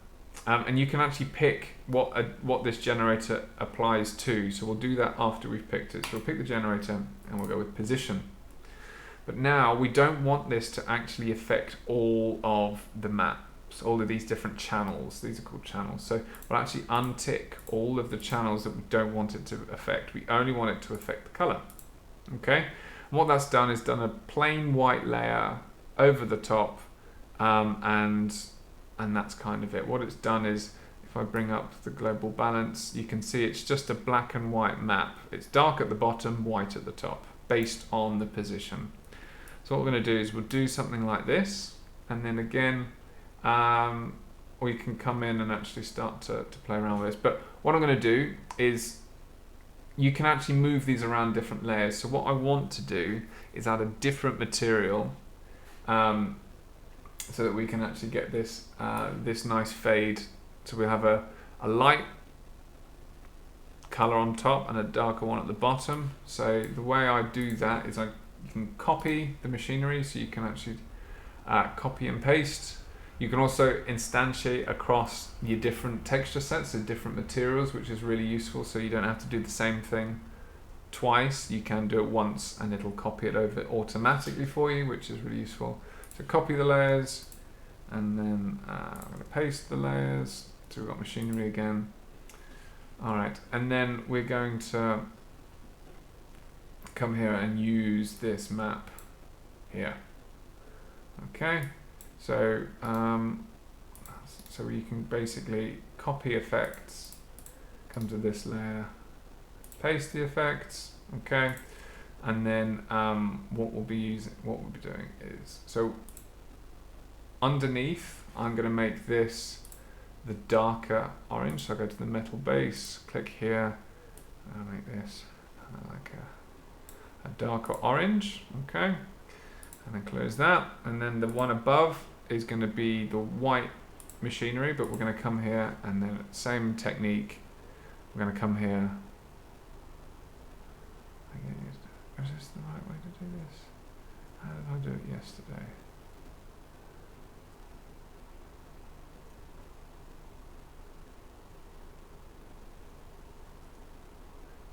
and you can actually pick what this generator applies to. So we'll do that after we've picked it. So we'll pick the generator and we'll go with position. But now we don't want this to actually affect all of the maps, all of these different channels. These are called channels. So we'll actually untick all of the channels that we don't want it to affect. We only want it to affect the color. Okay. And what that's done is done a plain white layer over the top, and that's kind of it. What it's done is, if I bring up the global balance, you can see it's just a black and white map. It's dark at the bottom, white at the top, based on the position. So what we're going to do is we'll do something like this, and then again, we can come in and actually start to play around with this. But what I'm going to do is, you can actually move these around different layers. So what I want to do is add a different material, so that we can actually get this this nice fade. So we have a light color on top and a darker one at the bottom. So the way I do that is you can copy the machinery, so you can actually copy and paste. You can also instantiate across your different texture sets, so different materials, which is really useful, so you don't have to do the same thing twice. You can do it once and it'll copy it over automatically for you, which is really useful. So copy the layers, and then I'm going to paste the layers. So we've got machinery again. Alright, and then we're going to come here and use this map here. Okay. So, so you can basically copy effects, come to this layer, paste the effects, okay. And then what we'll be doing is, so underneath, I'm going to make this the darker orange. So I go to the metal base, click here, and I'll make this like a darker orange, okay? And then close that. And then the one above is going to be the white machinery, but we're going to come here and then same technique. We're going to come here. Is this the right way to do this? How did I do it yesterday?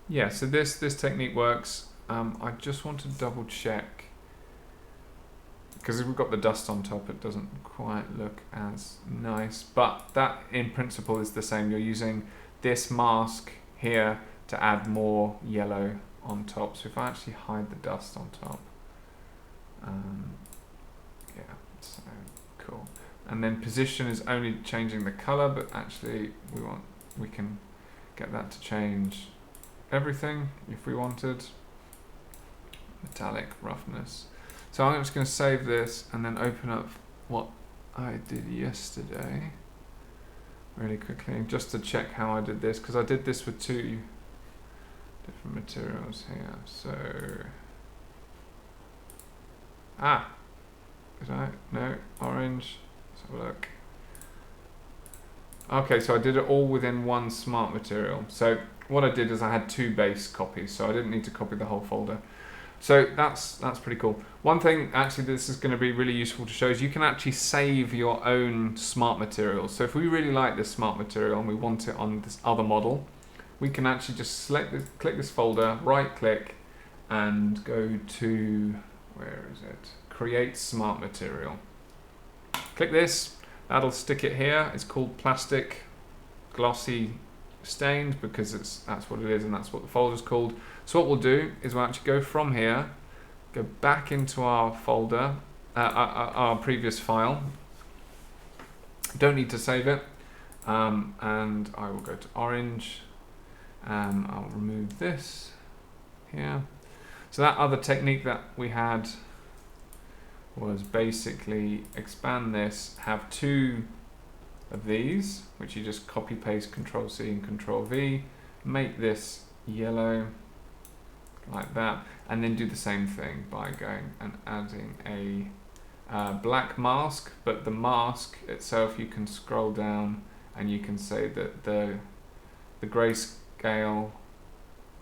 Yeah, so this technique works. I just want to double check, because if we've got the dust on top, it doesn't quite look as nice, but that in principle is the same. You're using this mask here to add more yellow on top. So if I actually hide the dust on top, yeah, so cool. And then position is only changing the color, but actually we can get that to change everything if we wanted. Metallic roughness. So I'm just going to save this and then open up what I did yesterday really quickly, just to check how I did this, because I did this with 2 different materials here. So did I? No, orange. Let's have a look. Okay, so I did it all within one smart material. So what I did is I had 2 base copies, so I didn't need to copy the whole folder. So that's pretty cool. One thing actually this is going to be really useful to show is you can actually save your own smart materials. So if we really like this smart material and we want it on this other model, we can actually just select this, click this folder, right click, and go to, where is it? Create smart material. Click this, that'll stick it here. It's called plastic glossy stained because that's what it is and that's what the folder's called. So what we'll do is we'll actually go from here, go back into our folder, our previous file. Don't need to save it, and I will go to orange. I'll remove this here. So that other technique that we had was basically expand this, have 2 of these, which you just copy paste Control C and Control V, make this yellow like that, and then do the same thing by going and adding a black mask, but the mask itself you can scroll down and you can say that the grayscale,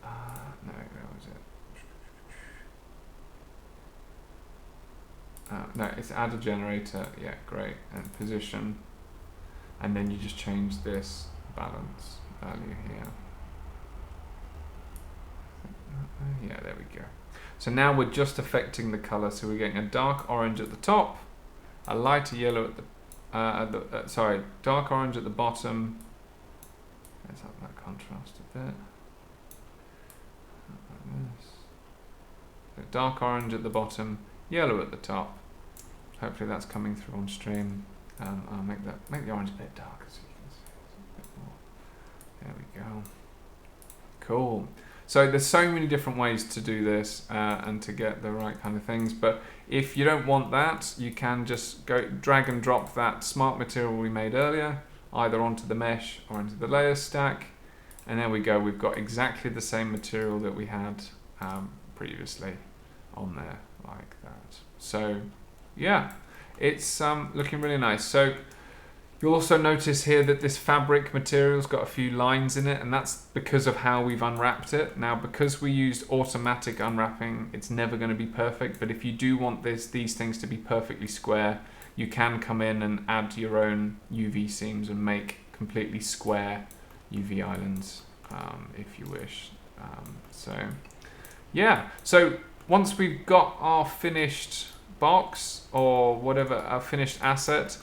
no, where was it? No, it's add a generator, yeah, great, and position, and then you just change this balance value here. Yeah, there we go. So now we're just affecting the color, so we're getting a dark orange at the top, a lighter yellow at the, sorry, dark orange at the bottom. Let's up that contrast a bit. Like this. So dark orange at the bottom, yellow at the top. Hopefully that's coming through on stream. I'll make the orange a bit darker so you can see it a bit more. There we go. Cool. So there's so many different ways to do this and to get the right kind of things. But if you don't want that, you can just go drag and drop that smart material we made earlier, either onto the mesh or into the layer stack. And there we go. We've got exactly the same material that we had previously on there like that. So yeah, it's looking really nice. So you'll also notice here that this fabric material's got a few lines in it, and that's because of how we've unwrapped it. Now, because we used automatic unwrapping, it's never going to be perfect, but if you do want these things to be perfectly square, you can come in and add your own UV seams and make completely square UV islands if you wish. So yeah, so once we've got our finished box or whatever, our finished asset,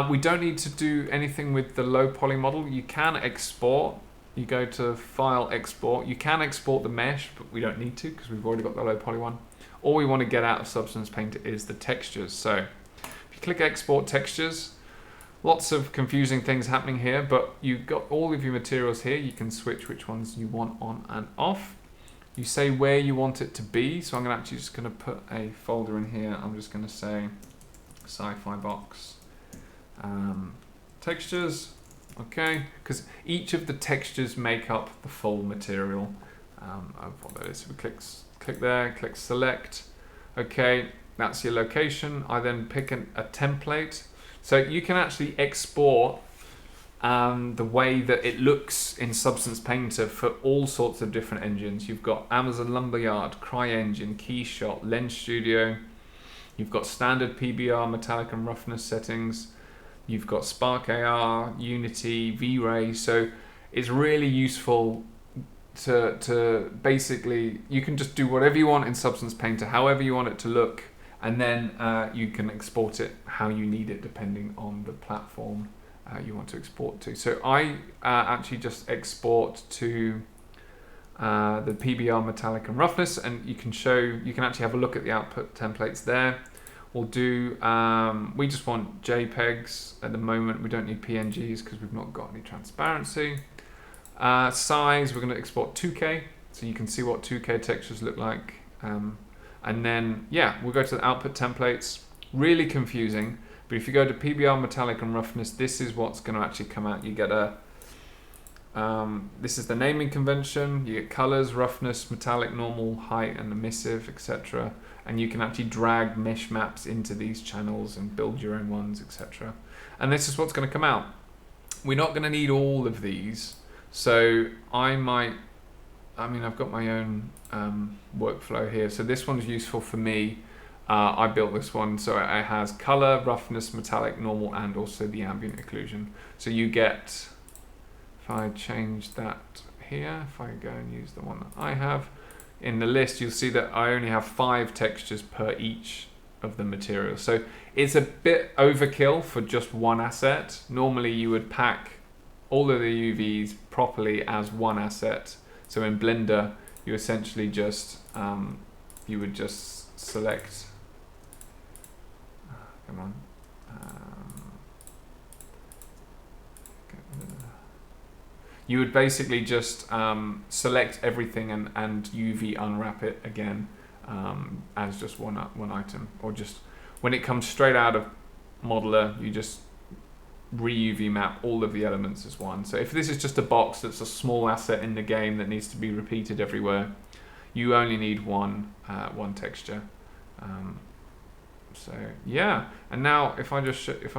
we don't need to do anything with the low poly model. You can export. You go to File, Export. You can export the mesh, but we don't need to because we've already got the low poly one. All we want to get out of Substance Painter is the textures. So if you click Export Textures, lots of confusing things happening here, but you've got all of your materials here. You can switch which ones you want on and off. you say where you want it to be. So I'm actually just going to put a folder in here. I'm just going to say sci-fi box textures. Okay, because each of the textures make up the full material of what that is. So we click there, click select. Okay, that's your location. I then pick a template. So you can actually export the way that it looks in Substance Painter for all sorts of different engines. You've got Amazon Lumberyard, CryEngine, Keyshot, Lens Studio. You've got standard PBR, metallic and roughness settings. You've got Spark AR, Unity, V-Ray. So it's really useful to basically, you can just do whatever you want in Substance Painter, however you want it to look, and then you can export it how you need it depending on the platform you want to export to. So I actually just export to the PBR, metallic and roughness, and you can actually have a look at the output templates there. We'll do, we just want JPEGs at the moment. We don't need PNGs because we've not got any transparency. Size, we're going to export 2K, so you can see what 2K textures look like. And then, yeah, we'll go to the output templates. Really confusing, but if you go to PBR, metallic and roughness, this is what's going to actually come out. You get this is the naming convention. You get colors, roughness, metallic, normal, height, and emissive, etc. And you can actually drag mesh maps into these channels and build your own ones, etc. And this is what's going to come out. We're not going to need all of these, so I've got my own workflow here. So this one's useful for me. I built this one, so it has color, roughness, metallic, normal, and also the ambient occlusion. So you get, if I change that here, if I go and use the one that I have, in the list, you'll see that I only have 5 textures per each of the materials. So it's a bit overkill for just one asset. Normally you would pack all of the UVs properly as one asset. So in Blender, you essentially just, you would just select, come on, you would basically just select everything and UV unwrap it again as just one item, or just when it comes straight out of Modeler, you just re-UV map all of the elements as one. So if this is just a box that's a small asset in the game that needs to be repeated everywhere, you only need one texture. So yeah, and now if I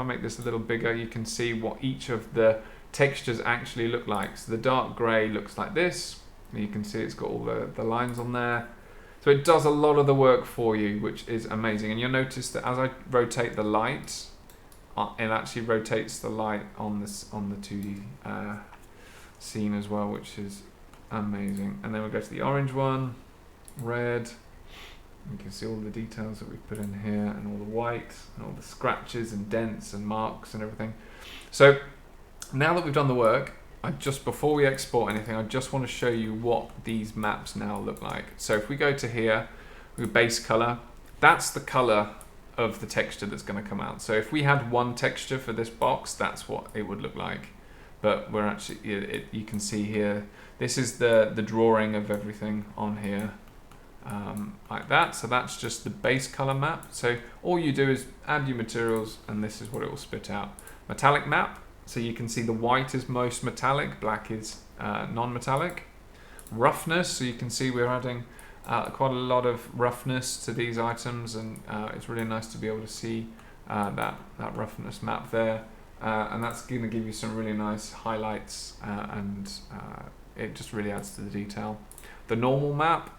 make this a little bigger, you can see what each of the textures actually look like. So the dark grey looks like this, and you can see it's got all the lines on there. So it does a lot of the work for you, which is amazing. And you'll notice that as I rotate the light, it actually rotates the light on the 2D scene as well, which is amazing. And then we'll go to the orange one, red. You can see all the details that we've put in here, and all the white, and all the scratches and dents and marks and everything. So now that we've done the work, before we export anything, I just want to show you what these maps now look like. So if we go to here, we base color, that's the color of the texture that's going to come out. So if we had one texture for this box, that's what it would look like. But we're actually, you can see here, this is the drawing of everything on here, like that. So that's just the base color map. So all you do is add your materials, and this is what it will spit out. Metallic map. So you can see the white is most metallic, black is non-metallic. Roughness, so you can see we're adding quite a lot of roughness to these items, and it's really nice to be able to see that roughness map there. And that's going to give you some really nice highlights, and it just really adds to the detail. The normal map,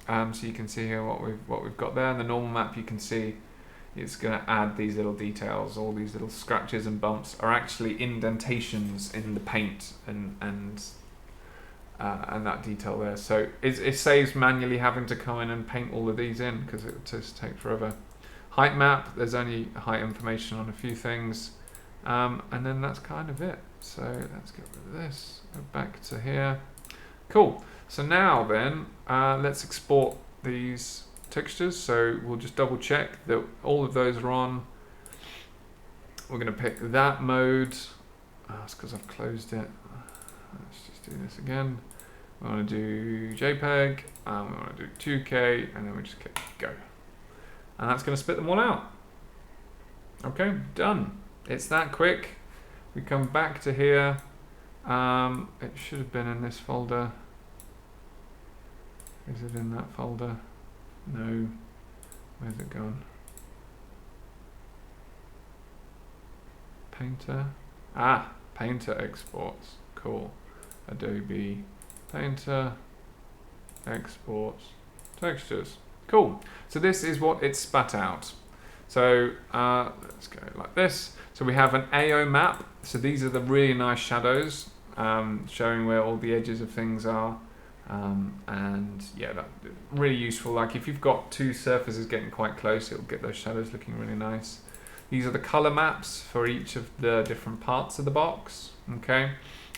so you can see here what we've got there. And the normal map, you can see it's going to add these little details. All these little scratches and bumps are actually indentations in the paint, and that detail there. So it saves manually having to come in and paint all of these in, because it would just take forever. Height map, there's only height information on a few things, and then that's kind of it. So let's get rid of this, go back to here. Cool. So now then, let's export these textures. So we'll just double check that all of those are on. We're going to pick that mode. It's because I've closed it. Let's just do this again. We want to do JPEG, and we want to do 2K, and then we just click go. And that's going to spit them all out. Okay, done. It's that quick. We come back to here. It should have been in this folder. Is it in that folder? No. Where's it gone? Painter. Ah, Painter exports. Cool. Adobe Painter exports textures. Cool. So this is what it spat out. So let's go like this. So we have an AO map. So these are the really nice shadows, showing where all the edges of things are. And yeah, that's really useful. Like if you've got two surfaces getting quite close, it'll get those shadows looking really nice. These are the color maps for each of the different parts of the box. Okay,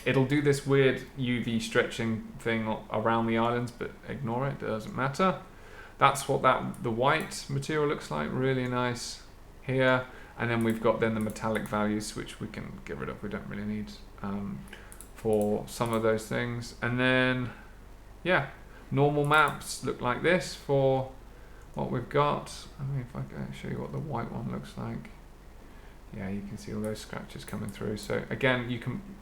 it'll do this weird UV stretching thing around the islands, but ignore it, it doesn't matter. That's what the white material looks like, really nice here. And then we've got then the metallic values, which we can get rid of, we don't really need for some of those things. And then yeah, normal maps look like this for what we've got. I mean, if I can show you what the white one looks like. Yeah, you can see all those scratches coming through. So again,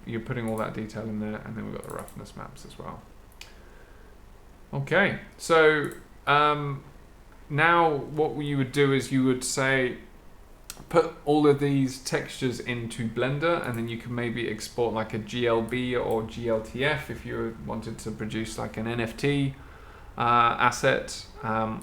you're putting all that detail in there, and then we've got the roughness maps as well. Okay, so now what you would do is you would say, put all of these textures into Blender, and then you can maybe export like a GLB or GLTF if you wanted to produce like an NFT asset,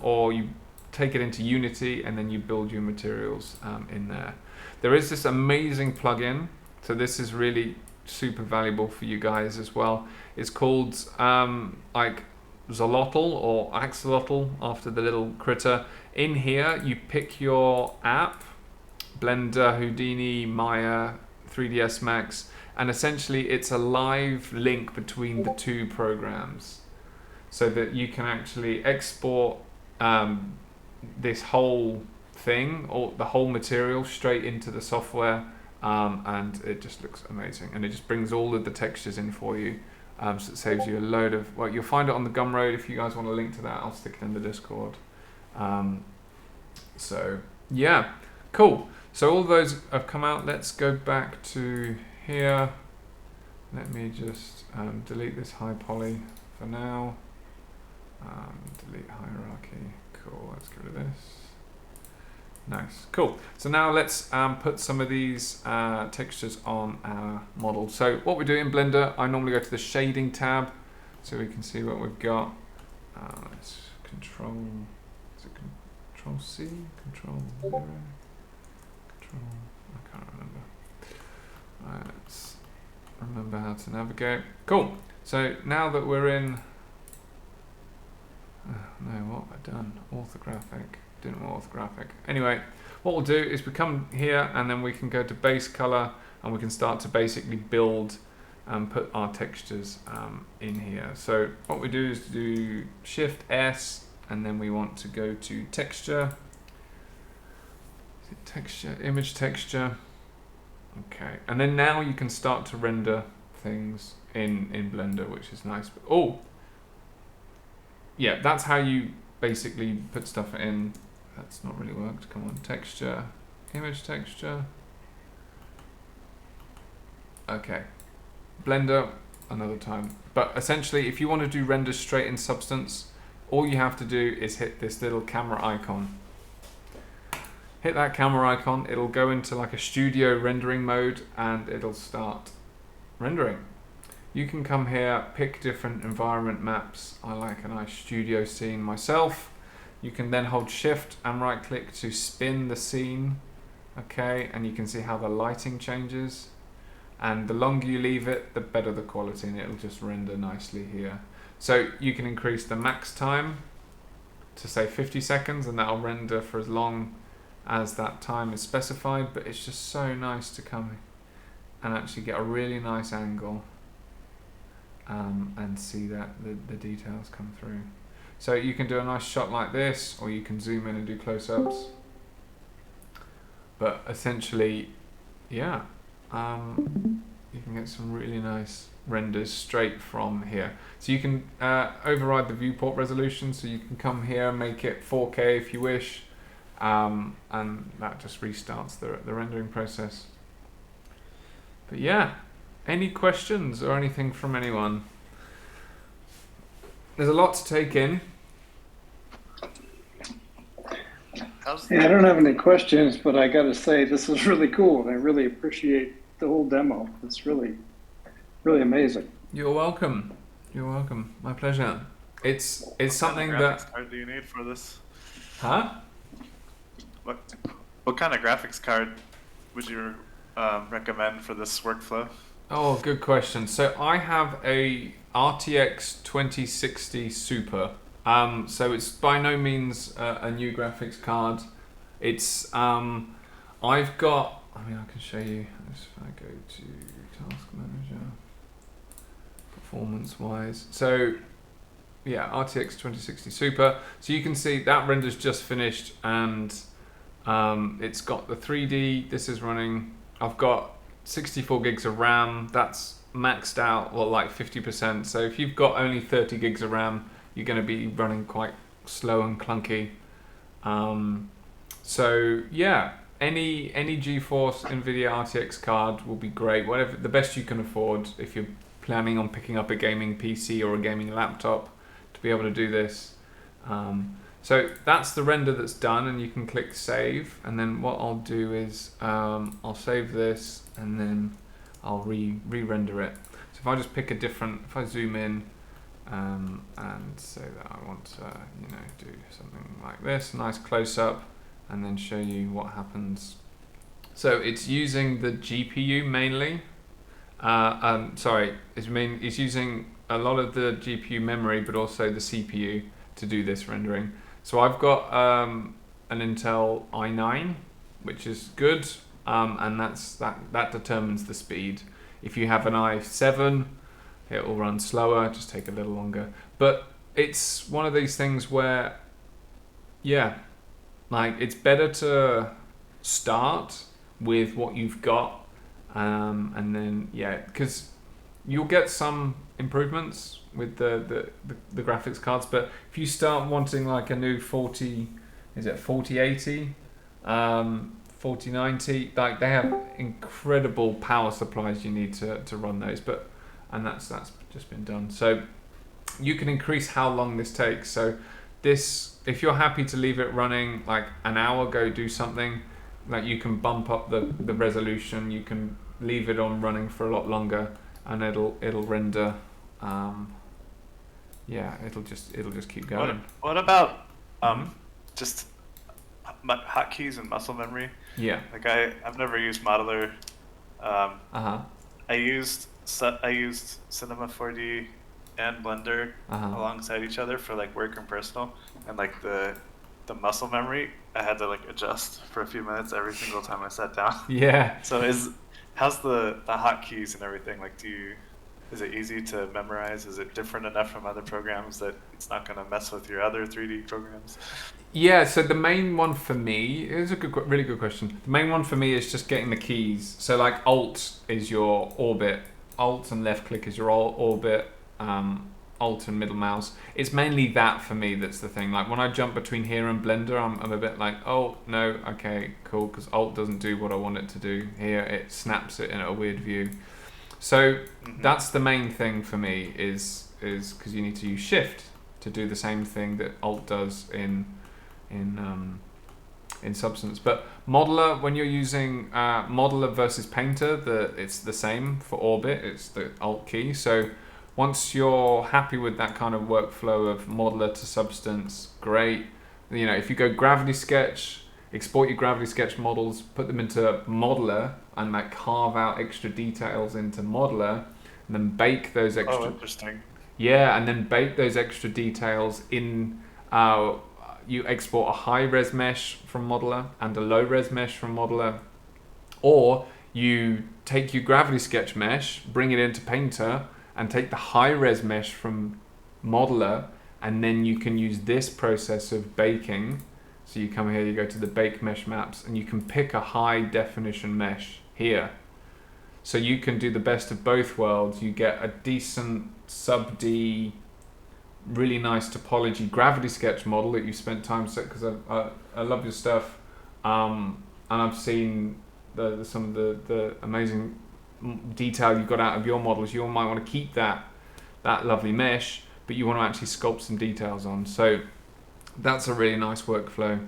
or you take it into Unity and then you build your materials in there. There is this amazing plugin, so this is really super valuable for you guys as well. It's called like Zolotl or Axolotl, after the little critter. In here you pick your app, Blender, Houdini, Maya, 3ds Max, and essentially it's a live link between the two programs, so that you can actually export this whole thing, or the whole material, straight into the software, and it just looks amazing, and it just brings all of the textures in for you. So it saves you a load of, well, you'll find it on the Gumroad. If you guys want a link to that, I'll stick it in the Discord. So yeah, cool. So all those have come out. Let's go back to here. Let me just delete this high poly for now. Delete hierarchy. Cool, let's get rid of this. Nice, cool. So now let's put some of these textures on our model. So what we do in Blender, I normally go to the shading tab so we can see what we've got. Let's control, is it control C? Control 0? Control, I can't remember. Right, let's remember how to navigate. Cool, so now that we're in, no, what have I done? Orthographic. Didn't want orthographic. Anyway, what we'll do is we come here and then we can go to base color, and we can start to basically build and put our textures in here. So what we do is do Shift S, and then we want to go to texture. Is it texture? Image texture. Okay, and then now you can start to render things in Blender, which is nice. But, oh, yeah, that's how you basically put stuff in. That's not really worked. Come on, texture, image texture. Okay, Blender another time. But essentially, if you want to do render straight in Substance, all you have to do is hit this little camera icon. Hit that camera icon, it'll go into like a studio rendering mode, and it'll start rendering. You can come here, pick different environment maps. I like a nice studio scene myself. You can then hold Shift and right click to spin the scene. Okay, and you can see how the lighting changes. And the longer you leave it, the better the quality, and it'll just render nicely here. So you can increase the max time to say 50 seconds, and that'll render for as long as that time is specified. But it's just so nice to come and actually get a really nice angle and see that the details come through. So you can do a nice shot like this, or you can zoom in and do close-ups. But essentially, yeah, you can get some really nice renders straight from here. So you can override the viewport resolution, so you can come here and make it 4K if you wish, and that just restarts the rendering process. But yeah, any questions or anything from anyone? There's a lot to take in. Yeah, I don't have any questions, but I got to say this is really cool, and I really appreciate the whole demo. It's really, really amazing. You're welcome. You're welcome. My pleasure. It's something What kind of graphics that. card do you need for this? Huh? What kind of graphics card would you recommend for this workflow? Oh, good question. So I have a RTX 2060 Super. So it's by no means a new graphics card. It's I've got. I mean, I can show you. If I go to Task Manager, performance-wise. So yeah, RTX 2060 Super. So you can see that render's just finished, and it's got the 3D. This is running. I've got 64 gigs of RAM. That's maxed out, well, like 50%. So if you've got only 30 gigs of RAM, you're going to be running quite slow and clunky. So yeah, any GeForce NVIDIA RTX card will be great. Whatever, the best you can afford if you're planning on picking up a gaming PC or a gaming laptop to be able to do this. So that's the render that's done, and you can click save. And then what I'll do is I'll save this, and then I'll re-render it. So if I just pick a different, if I zoom in and say that I want to, do something like this, nice close up, and then show you what happens. So it's using the GPU mainly. It's using a lot of the GPU memory, but also the CPU to do this rendering. So I've got an Intel i9, which is good, and that determines the speed. If you have an i7, it will run slower, just take a little longer. But it's one of these things where, yeah, like it's better to start with what you've got, and then because you'll get some improvements with the graphics cards, but if you start wanting like a new 4080, 4090, like they have incredible power supplies you need to run those, and that's just been done. So you can increase how long this takes. So this, if you're happy to leave it running like an hour, go do something, like you can bump up the resolution, you can leave it on running for a lot longer, and it'll render. It'll just keep going. What about just hotkeys and muscle memory? Yeah. Like I've never used modeler. I used Cinema 4D and Blender alongside each other for like work and personal, and like the muscle memory I had to like adjust for a few minutes every single time I sat down. Yeah. So how's the hotkeys and everything? Like is it easy to memorize? Is it different enough from other programs that it's not going to mess with your other 3D programs? Yeah, so the main one for me is really good question. The main one for me is just getting the keys. So like Alt is your orbit, Alt and left click is your orbit, Alt and middle mouse. It's mainly that for me that's the thing. Like when I jump between here and Blender, I'm a bit like, oh no, okay, cool, because Alt doesn't do what I want it to do. Here it snaps it in a weird view. So that's the main thing for me is because you need to use Shift to do the same thing that Alt does in Substance. But Modeler, when you're using Modeler versus Painter, it's the same for Orbit. It's the Alt key. So once you're happy with that kind of workflow of Modeler to Substance, great. If you go Gravity Sketch, export your Gravity Sketch models, put them into Modeler, and like carve out extra details into Modeler, and then bake those extra. Oh, interesting. Yeah, and then bake those extra details in. You export a high res mesh from Modeler and a low res mesh from Modeler, or you take your Gravity Sketch mesh, bring it into Painter, and take the high res mesh from Modeler, and then you can use this process of baking. So you come here, you go to the bake mesh maps, and you can pick a high definition mesh here. So you can do the best of both worlds. You get a decent sub-D, really nice topology gravity sketch model that you spent time set, because I love your stuff, and I've seen some of the amazing detail you got out of your models. You might want to keep that lovely mesh, but you want to actually sculpt some details on. So that's a really nice workflow,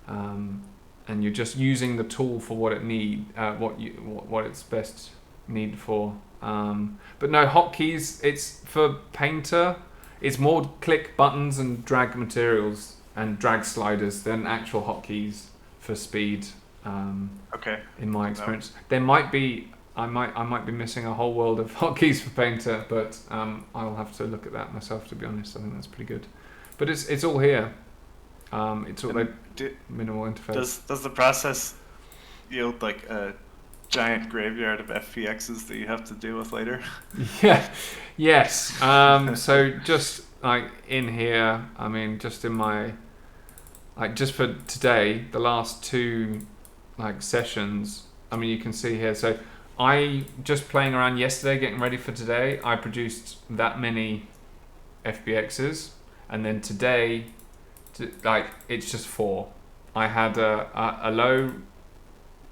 and you're just using the tool for what it what it's best need for. But no hotkeys. It's for Painter. It's more click buttons and drag materials and drag sliders than actual hotkeys for speed. Okay. In my experience, there might be. I might be missing a whole world of hotkeys for Painter, but I'll have to look at that myself. To be honest, I think that's pretty good. But it's all here. It's all minimal interface. Does the process yield like a giant graveyard of FPXs that you have to deal with later? Yeah. Yes. So just like in here, I mean, just in my just for today, the last 2 sessions. I mean, you can see here. So I just playing around yesterday, getting ready for today. I produced that many FBXs, and then today, it's just 4. I had a low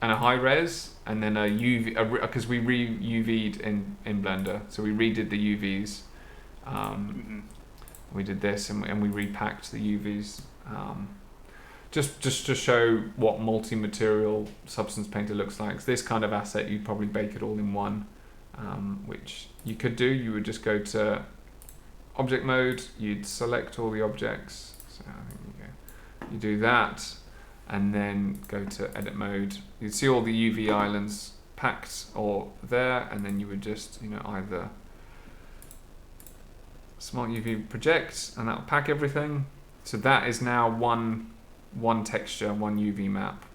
and a high res, and then a UV, because we UV'd in Blender, so we redid the UVs. We did this, and we repacked the UVs. Just to show what multi-material Substance Painter looks like. This kind of asset, you'd probably bake it all in one, which you could do. You would just go to object mode, you'd select all the objects. So I think you do that, and then go to edit mode. You'd see all the UV islands packed or there, and then you would just either Smart UV project, and that'll pack everything. So that is now one texture, one UV map.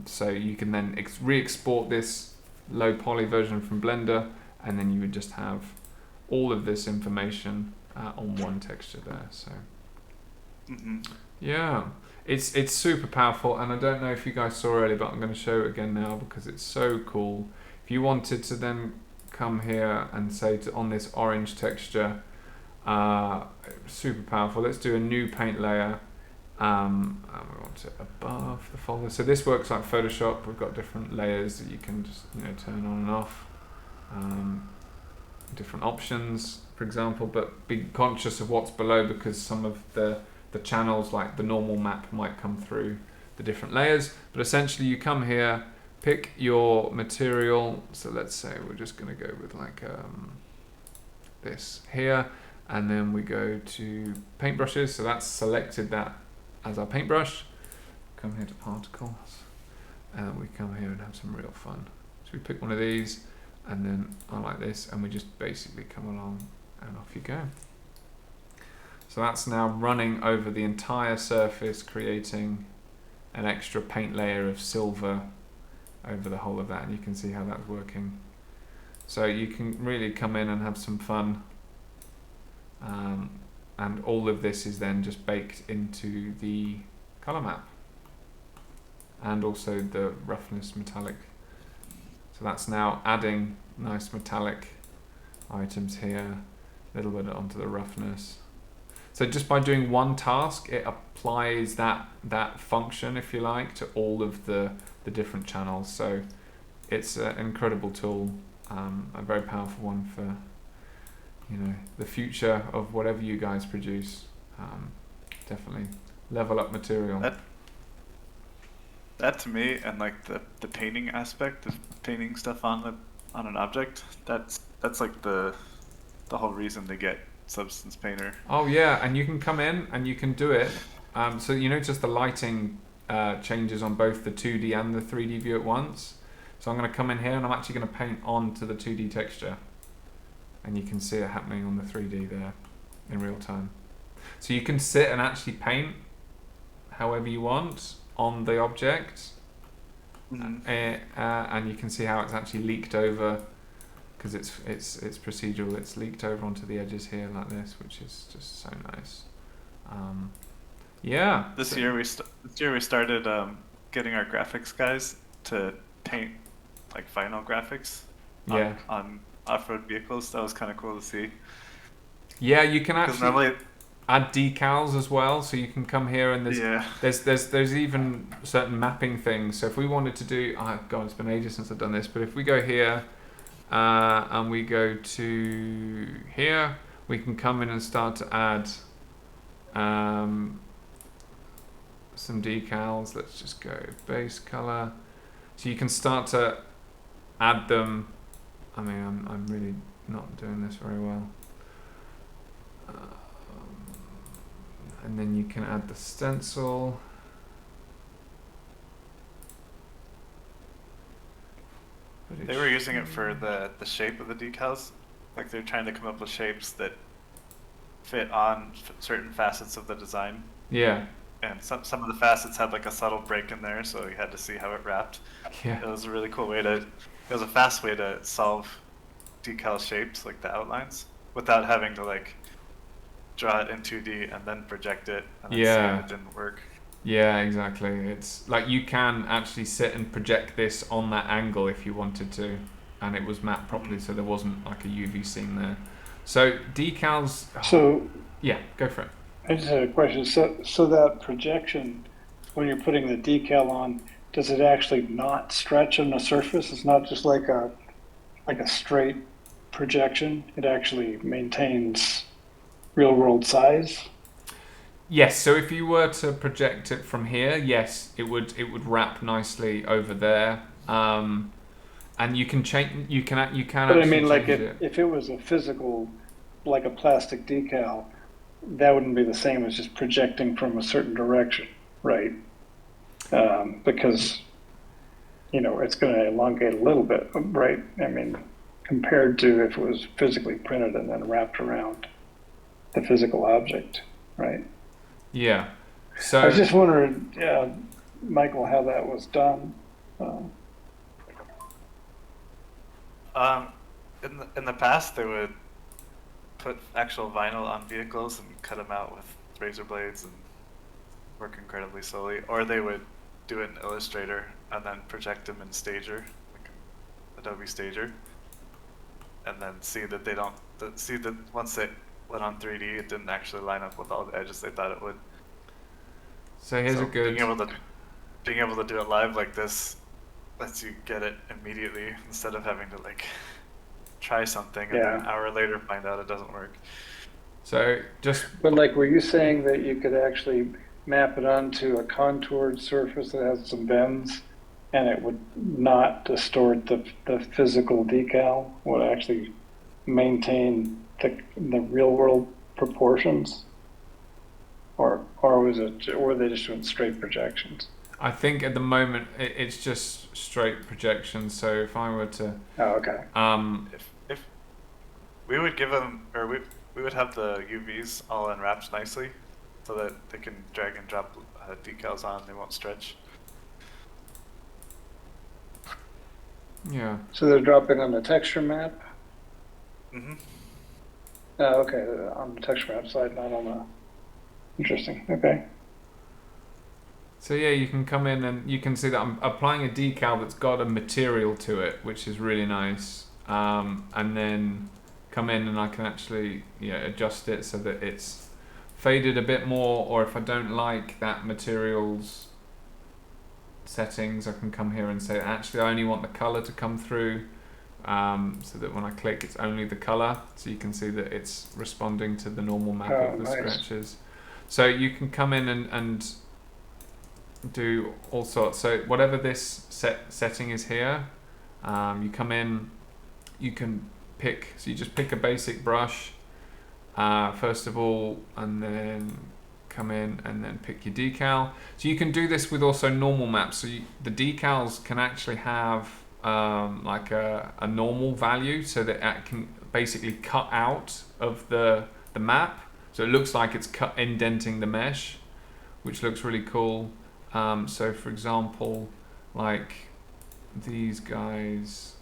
So you can then re-export this low poly version from Blender, and then you would just have all of this information on one texture there. So yeah, it's super powerful, and I don't know if you guys saw earlier, but I'm going to show it again now because it's so cool. If you wanted to then come here and say on this orange texture, super powerful. Let's do a new paint layer. And we want it above the folder. So this works like Photoshop. We've got different layers that you can just turn on and off. Different options, for example, but be conscious of what's below, because some of the channels, like the normal map, might come through the different layers. But essentially you come here, pick your material. So let's say we're just going to go with like this here, and then we go to paintbrushes. So that's selected that as our paintbrush. Come here to particles, and we come here and have some real fun. So we pick one of these, and then I like this, and we just basically come along and off you go. So that's now running over the entire surface, creating an extra paint layer of silver over the whole of that, and you can see how that's working. So you can really come in and have some fun. And all of this is then just baked into the color map, and also the roughness metallic. So that's now adding nice metallic items here, a little bit onto the roughness. So just by doing one task, it applies that function, if you like, to all of the different channels. So it's an incredible tool, a very powerful one for the future of whatever you guys produce. Definitely level up material. That to me, and like the painting aspect of painting stuff on an object, that's like the whole reason to get Substance Painter. Oh yeah, and you can come in and you can do it. So you notice the lighting changes on both the 2D and the 3D view at once. So I'm going to come in here and I'm actually going to paint onto the 2D texture. And you can see it happening on the 3D there in real time. So you can sit and actually paint however you want on the object, and you can see how it's actually leaked over, because it's procedural. It's leaked over onto the edges here like this, which is just so nice. Yeah. This year we started getting our graphics guys to paint like final graphics. on off-road vehicles. That was kind of cool to see. Yeah, you can Because actually normally, add decals as well, so you can come here and there's even certain mapping things. So if we wanted to do, oh god, it's been ages since I've done this, but if we go here and we go to here, we can come in and start to add some decals. Let's just go base color. So you can start to add them. I mean, I'm really not doing this very well. And then you can add the stencil. they were using it for the shape of the decals. Like they're trying to come up with shapes that fit on certain facets of the design. Yeah. And some of the facets had like a subtle break in there, so you had to see how it wrapped. Yeah. It was a really cool way it was a fast way to solve decal shapes, like the outlines, without having to like draw it in 2D and then project it and then see if it didn't work. Yeah, exactly. It's like you can actually sit and project this on that angle if you wanted to, and it was mapped properly, so there wasn't like a UV seam there. So decals. So yeah, go for it. I just had a question. So that projection, when you're putting the decal on, does it actually not stretch on the surface? It's not just like a straight projection. It actually maintains real world size. Yes. So if you were to project it from here, yes, it would wrap nicely over there. And you can change. You can. But I mean, like if it was a physical, like a plastic decal, that wouldn't be the same as just projecting from a certain direction, right? Because, it's going to elongate a little bit, right? I mean, compared to if it was physically printed and then wrapped around the physical object, right? Yeah. So I was just wondering, Michael, how that was done. In the past, they would put actual vinyl on vehicles and cut them out with razor blades and work incredibly slowly, or they would do it in Illustrator and then project them in Stager, like Adobe Stager, and then see that once they went on 3D, it didn't actually line up with all the edges they thought it would. So here's a good. Being able to do it live like this lets you get it immediately instead of having to like try something and then an hour later find out it doesn't work. So But like, were you saying that you could actually map it onto a contoured surface that has some bends, and it would not distort the physical decal? Would actually maintain the real world proportions, or were they just doing straight projections? I think at the moment it's just straight projection. So if I were to, if we would give them, or we would have the UVs all unwrapped nicely, so that they can drag and drop decals on, they won't stretch. Yeah. So they're dropping on the texture map. Mhm. Okay, on the texture map side, not on the. Interesting. Okay. So yeah, you can come in and you can see that I'm applying a decal that's got a material to it, which is really nice. And then come in and I can actually adjust it so that it's faded a bit more, or if I don't like that material's settings, I can come here and say actually I only want the color to come through, so that when I click it's only the color, so you can see that it's responding to the normal map of the scratches. So you can come in and do all sorts. So whatever this setting is here, you come in, you can pick, so you just pick a basic brush first of all, and then come in and then pick your decal. So you can do this with also normal maps. So the decals can actually have like a normal value, so that it can basically cut out of the map. So it looks like it's indenting the mesh, which looks really cool. So for example, like these guys,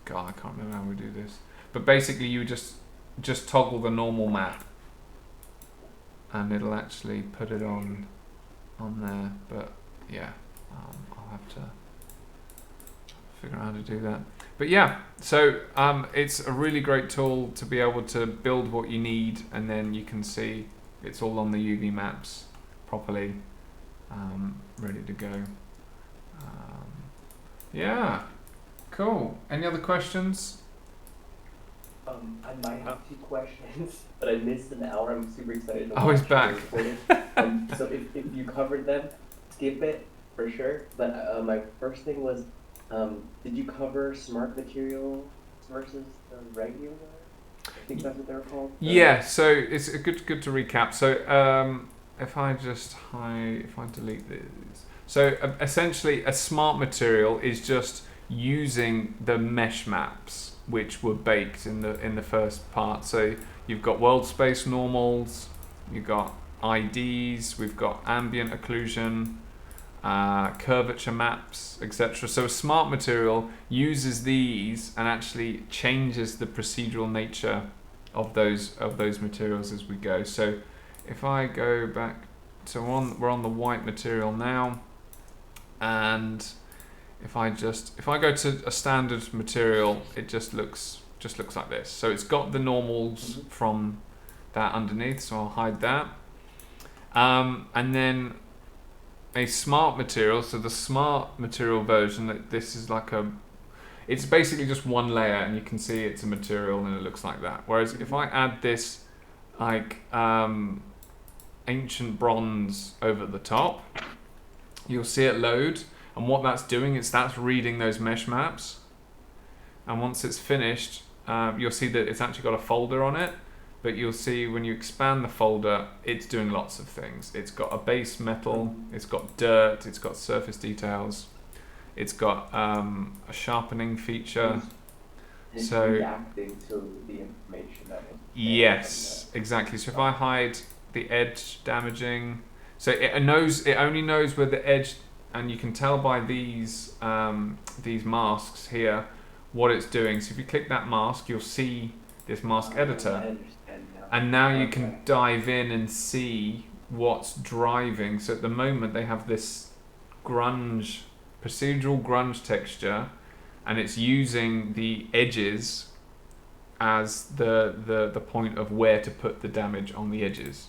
God, I can't remember how we do this. But basically you just toggle the normal map and it'll actually put it on there. But yeah, I'll have to figure out how to do that. But yeah, so it's a really great tool to be able to build what you need, and then you can see it's all on the UV maps properly, ready to go. Yeah, cool. Any other questions? I might have 2 questions, but I missed an hour. I'm super excited to Oh, he's watch back. So if you covered them, skip it for sure. But my first thing was, did you cover smart material versus the regular? I think that's what they're called. Yeah, so it's good to recap. So if I delete these. So essentially a smart material is just using the mesh maps which were baked in the first part. So you've got world space normals, you've got IDs, we've got ambient occlusion, curvature maps, etc. So a smart material uses these and actually changes the procedural nature of those materials as we go. So if I go back to we're on the white material now, and if I go to a standard material, it just looks like this. So it's got the normals from that underneath, so I'll hide that. And then a smart material, so the smart material version, that this is like it's basically just one layer, and you can see it's a material and it looks like that. Whereas if I add this like ancient bronze over the top, you'll see it load, and what that's doing is that's reading those mesh maps, and once it's finished, you'll see that it's actually got a folder on it. But you'll see when you expand the folder, it's doing lots of things. It's got a base metal, it's got dirt, it's got surface details, it's got a sharpening feature. It's So reacting to the information that was. Yes, exactly. So if I hide the edge damaging, so it only knows where the edge, and you can tell by these masks here what it's doing. So if you click that mask, you'll see this mask editor. And now you can dive in and see what's driving. So at the moment they have this procedural grunge texture, and it's using the edges as the point of where to put the damage on the edges.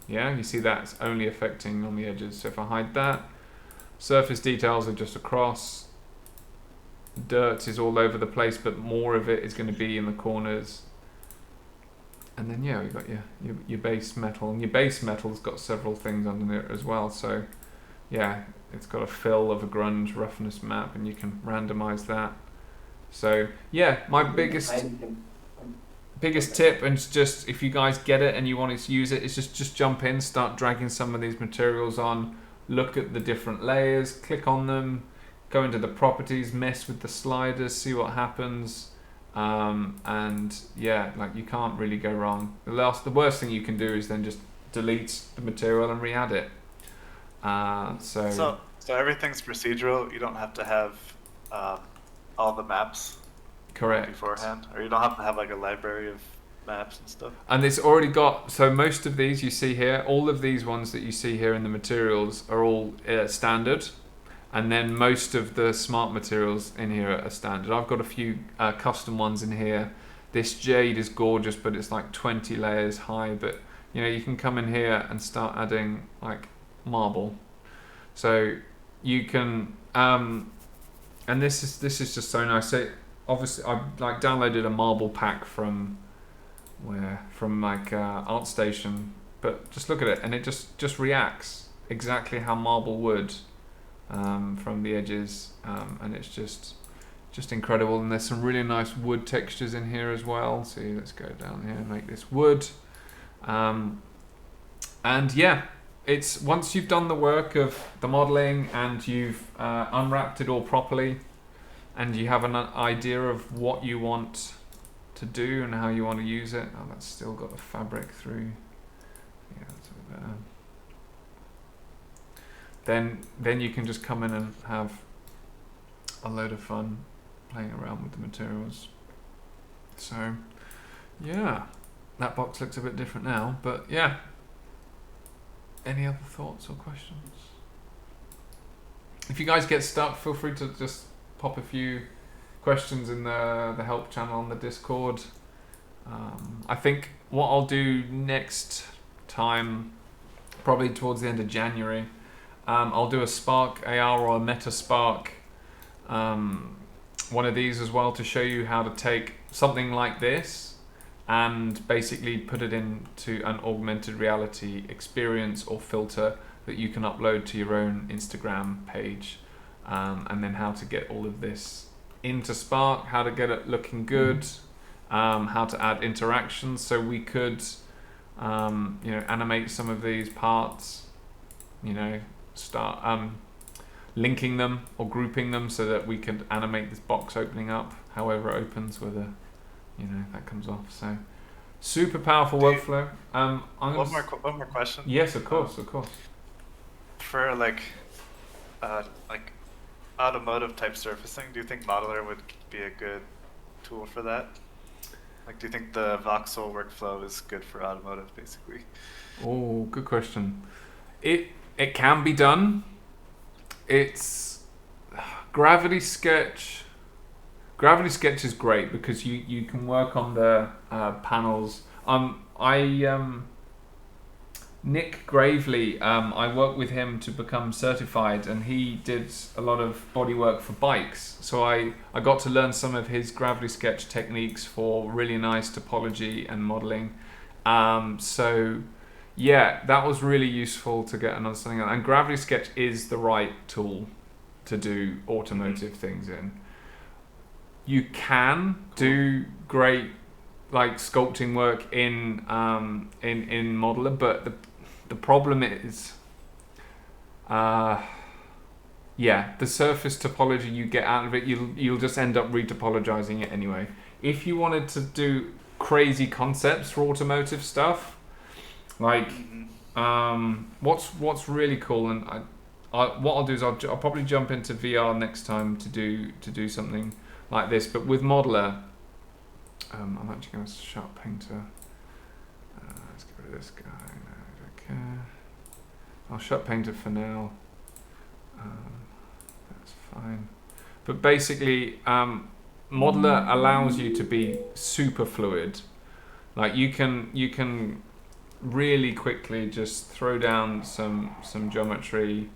Yeah, you see that's only affecting on the edges. So if I hide that, surface details are just across. Dirt is all over the place, but more of it is going to be in the corners. And then yeah, we've got your base metal, and your base metal's got several things under it as well. So yeah, it's got a fill of a grunge roughness map, and you can randomize that. So yeah, my biggest tip, and it's just if you guys get it and you want to use it, is just jump in, start dragging some of these materials on, look at the different layers, click on them, go into the properties, mess with the sliders, see what happens. And yeah, like you can't really go wrong. The worst thing you can do is then just delete the material and re-add it. So everything's procedural. You don't have to have all the maps correct beforehand, or you don't have to have like a library of maps and stuff. And it's already got, so most of these you see here, all of these ones that you see here in the materials are all standard. And then most of the smart materials in here are standard. I've got a few custom ones in here. This jade is gorgeous, but it's like 20 layers high. But you can come in here and start adding like marble. So you can, and this is just so nice. So obviously I like downloaded a marble pack from ArtStation. But just look at it, and it just reacts exactly how marble would. From the edges, and it's just incredible. And there's some really nice wood textures in here as well. So let's go down here and make this wood. And yeah, it's once you've done the work of the modeling and you've unwrapped it all properly, and you have an idea of what you want to do and how you want to use it. Oh, that's still got the fabric through. Yeah, that's a bit better. Then you can just come in and have a load of fun playing around with the materials. So yeah, that box looks a bit different now, but yeah. Any other thoughts or questions? If you guys get stuck, feel free to just pop a few questions in the help channel on the Discord. I think what I'll do next time, probably towards the end of January, I'll do a Spark AR or a Meta Spark, one of these as well, to show you how to take something like this and basically put it into an augmented reality experience or filter that you can upload to your own Instagram page, and then how to get all of this into Spark, how to get it looking good, how to add interactions, so we could animate some of these parts, start linking them or grouping them so that we could animate this box opening up however it opens, whether that comes off. So super powerful workflow. One more question. Yes, of course. For like automotive type surfacing, do you think Modeler would be a good tool for that? Like, do you think the voxel workflow is good for automotive, basically? Oh, good question. It can be done. It's Gravity Sketch. Gravity Sketch is great because you can work on the panels. Nick Gravely, I worked with him to become certified, and he did a lot of bodywork for bikes. So I got to learn some of his Gravity Sketch techniques for really nice topology and modeling. So yeah, that was really useful to get an understanding of. And Gravity Sketch is the right tool to do automotive things in. You can do great like sculpting work in Modeler, but the problem is, the surface topology you get out of it, you'll just end up retopologizing it anyway. If you wanted to do crazy concepts for automotive stuff, like what's really cool, and what I'll do is I'll probably jump into VR next time to do something like this, but with Modeler. I'm actually going to shut Painter. Let's get rid of this guy. No, I don't care. I'll shut Painter for now. That's fine. But basically, Modeler allows you to be super fluid. Like you can really quickly just throw down some geometry.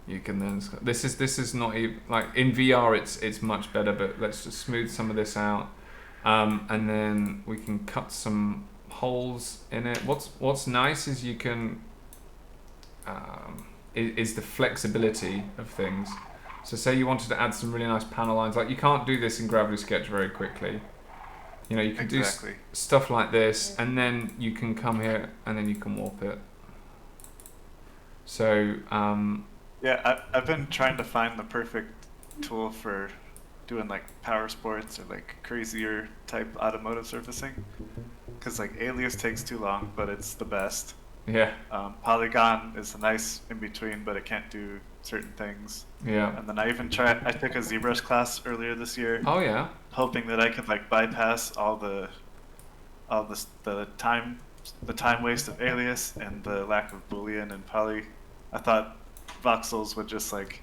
You can then, this is not even, like in VR it's much better, but let's just smooth some of this out, and then we can cut some holes in it. What's nice is you can is the flexibility of things. So say you wanted to add some really nice panel lines, like you can't do this in Gravity Sketch very quickly. You can do stuff like this, and then you can come here and then you can warp it. So yeah, I've been trying to find the perfect tool for doing like power sports or like crazier type automotive surfacing, because like Alias takes too long, but it's the best. Yeah. Polygon is a nice in between, but it can't do certain things. Yeah. And then I took a ZBrush class earlier this year. Oh yeah. Hoping that I could like bypass all the time waste of Alias and the lack of Boolean and Poly. I thought voxels would just like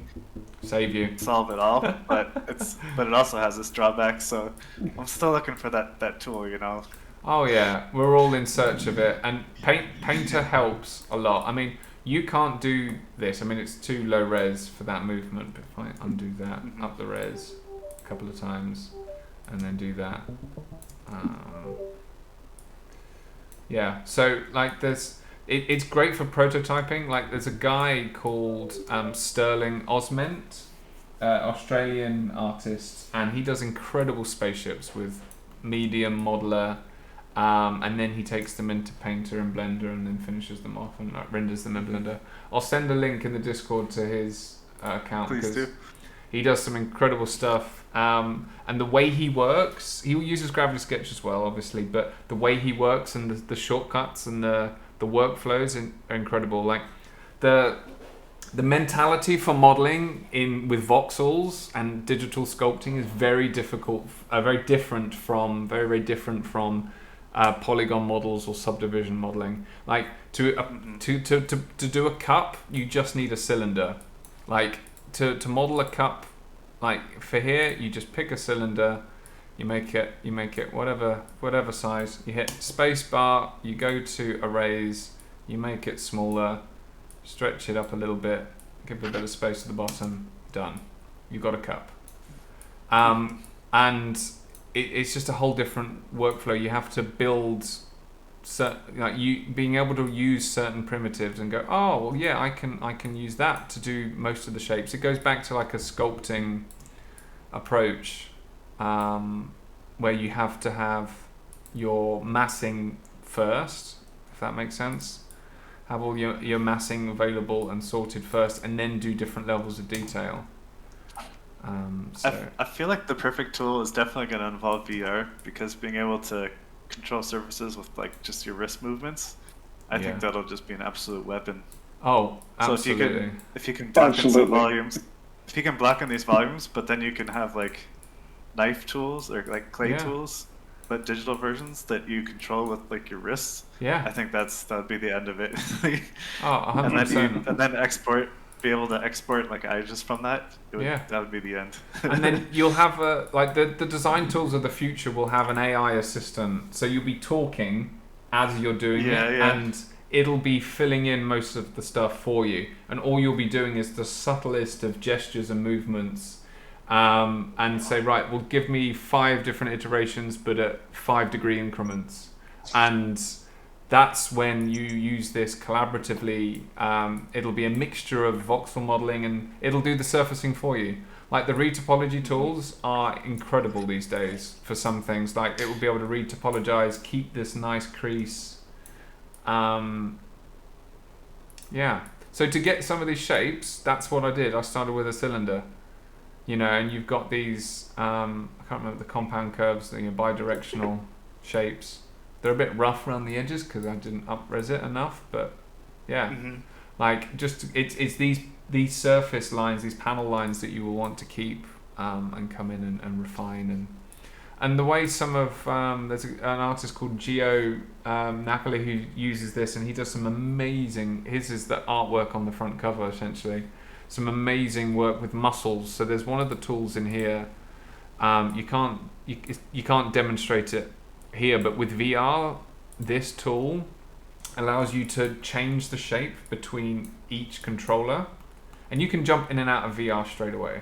save you, solve it all, but it also has this drawback. So I'm still looking for that tool, Oh yeah, we're all in search of it, and Painter helps a lot. I mean, you can't do this. I mean, it's too low res for that movement. But if I undo that, up the res a couple of times, and then do that. Yeah, so like it's great for prototyping. Like there's a guy called Sterling Osment, Australian artist, and he does incredible spaceships with medium Modeler, and then he takes them into Painter and Blender and then finishes them off and renders them in Blender. I'll send a link in the Discord to his account. Please do. He does some incredible stuff, and the way he works, he uses Gravity Sketch as well, obviously, but the way he works and the shortcuts and the workflows are incredible. Like the mentality for modeling with voxels and digital sculpting is very difficult, very different from polygon models or subdivision modeling. Like to do a cup, you just need a cylinder. Like to model a cup, like for here, you just pick a cylinder, you make it whatever size. You hit space bar, you go to arrays, you make it smaller, stretch it up a little bit, give it a bit of space at the bottom. Done. You've got a cup. And it's just a whole different workflow. You have to build. Like you being able to use certain primitives and go, oh well, yeah, I can use that to do most of the shapes. It goes back to like a sculpting approach, where you have to have your massing first, if that makes sense. Have all your massing available and sorted first, and then do different levels of detail. I feel like the perfect tool is definitely going to involve VR, because being able to control surfaces with like just your wrist movements, I think that'll just be an absolute weapon. Oh, absolutely. So if you can block in some volumes, if you can block in these volumes, but then you can have like knife tools or like clay tools, but digital versions that you control with like your wrists. Yeah. I think that would be the end of it. 100%. And then be able to export like images from that. That would be the end. And then you'll have like the design tools of the future will have an AI assistant. So you'll be talking as you're doing it, and it'll be filling in most of the stuff for you. And all you'll be doing is the subtlest of gestures and movements, and say, right, well, give me 5 different iterations, but at 5-degree increments. And that's when you use this collaboratively. It'll be a mixture of voxel modeling, and it'll do the surfacing for you. Like the retopology tools are incredible these days for some things. Like it will be able to retopologize, keep this nice crease. So to get some of these shapes, that's what I did. I started with a cylinder, and you've got these, I can't remember the compound curves, bidirectional shapes. They're a bit rough around the edges because I didn't up-res it enough, but like just it's these surface lines, these panel lines that you will want to keep and come in and refine, and the way some of there's an artist called Gio Napoli who uses this, and he does some amazing. His is the artwork on the front cover essentially, some amazing work with muscles. So there's one of the tools in here. You can't demonstrate it here, but with VR, this tool allows you to change the shape between each controller, and you can jump in and out of VR straight away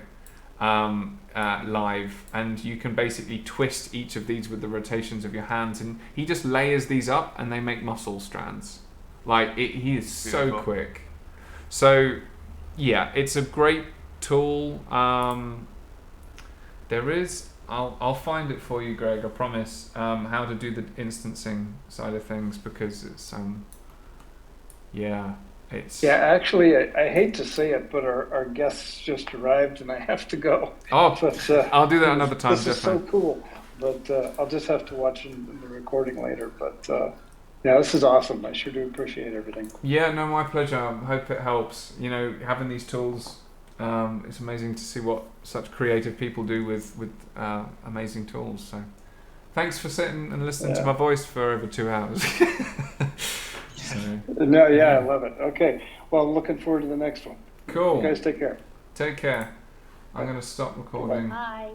live, and you can basically twist each of these with the rotations of your hands, and he just layers these up and they make muscle strands. He is so quick. So yeah, it's a great tool. There is I'll find it for you, Greg, I promise, how to do the instancing side of things, because it's actually I hate to say it, but our guests just arrived and I have to go. But I'll do that another time. This is so cool, but I'll just have to watch in the recording later, but this is awesome. I sure do appreciate everything. Yeah, no, my pleasure. I hope it helps. Having these tools, it's amazing to see what such creative people do with amazing tools. So thanks for sitting and listening to my voice for over 2 hours. I love it. Okay, well, looking forward to the next one. Cool. You guys take care. Take care. I'm going to stop recording. Bye.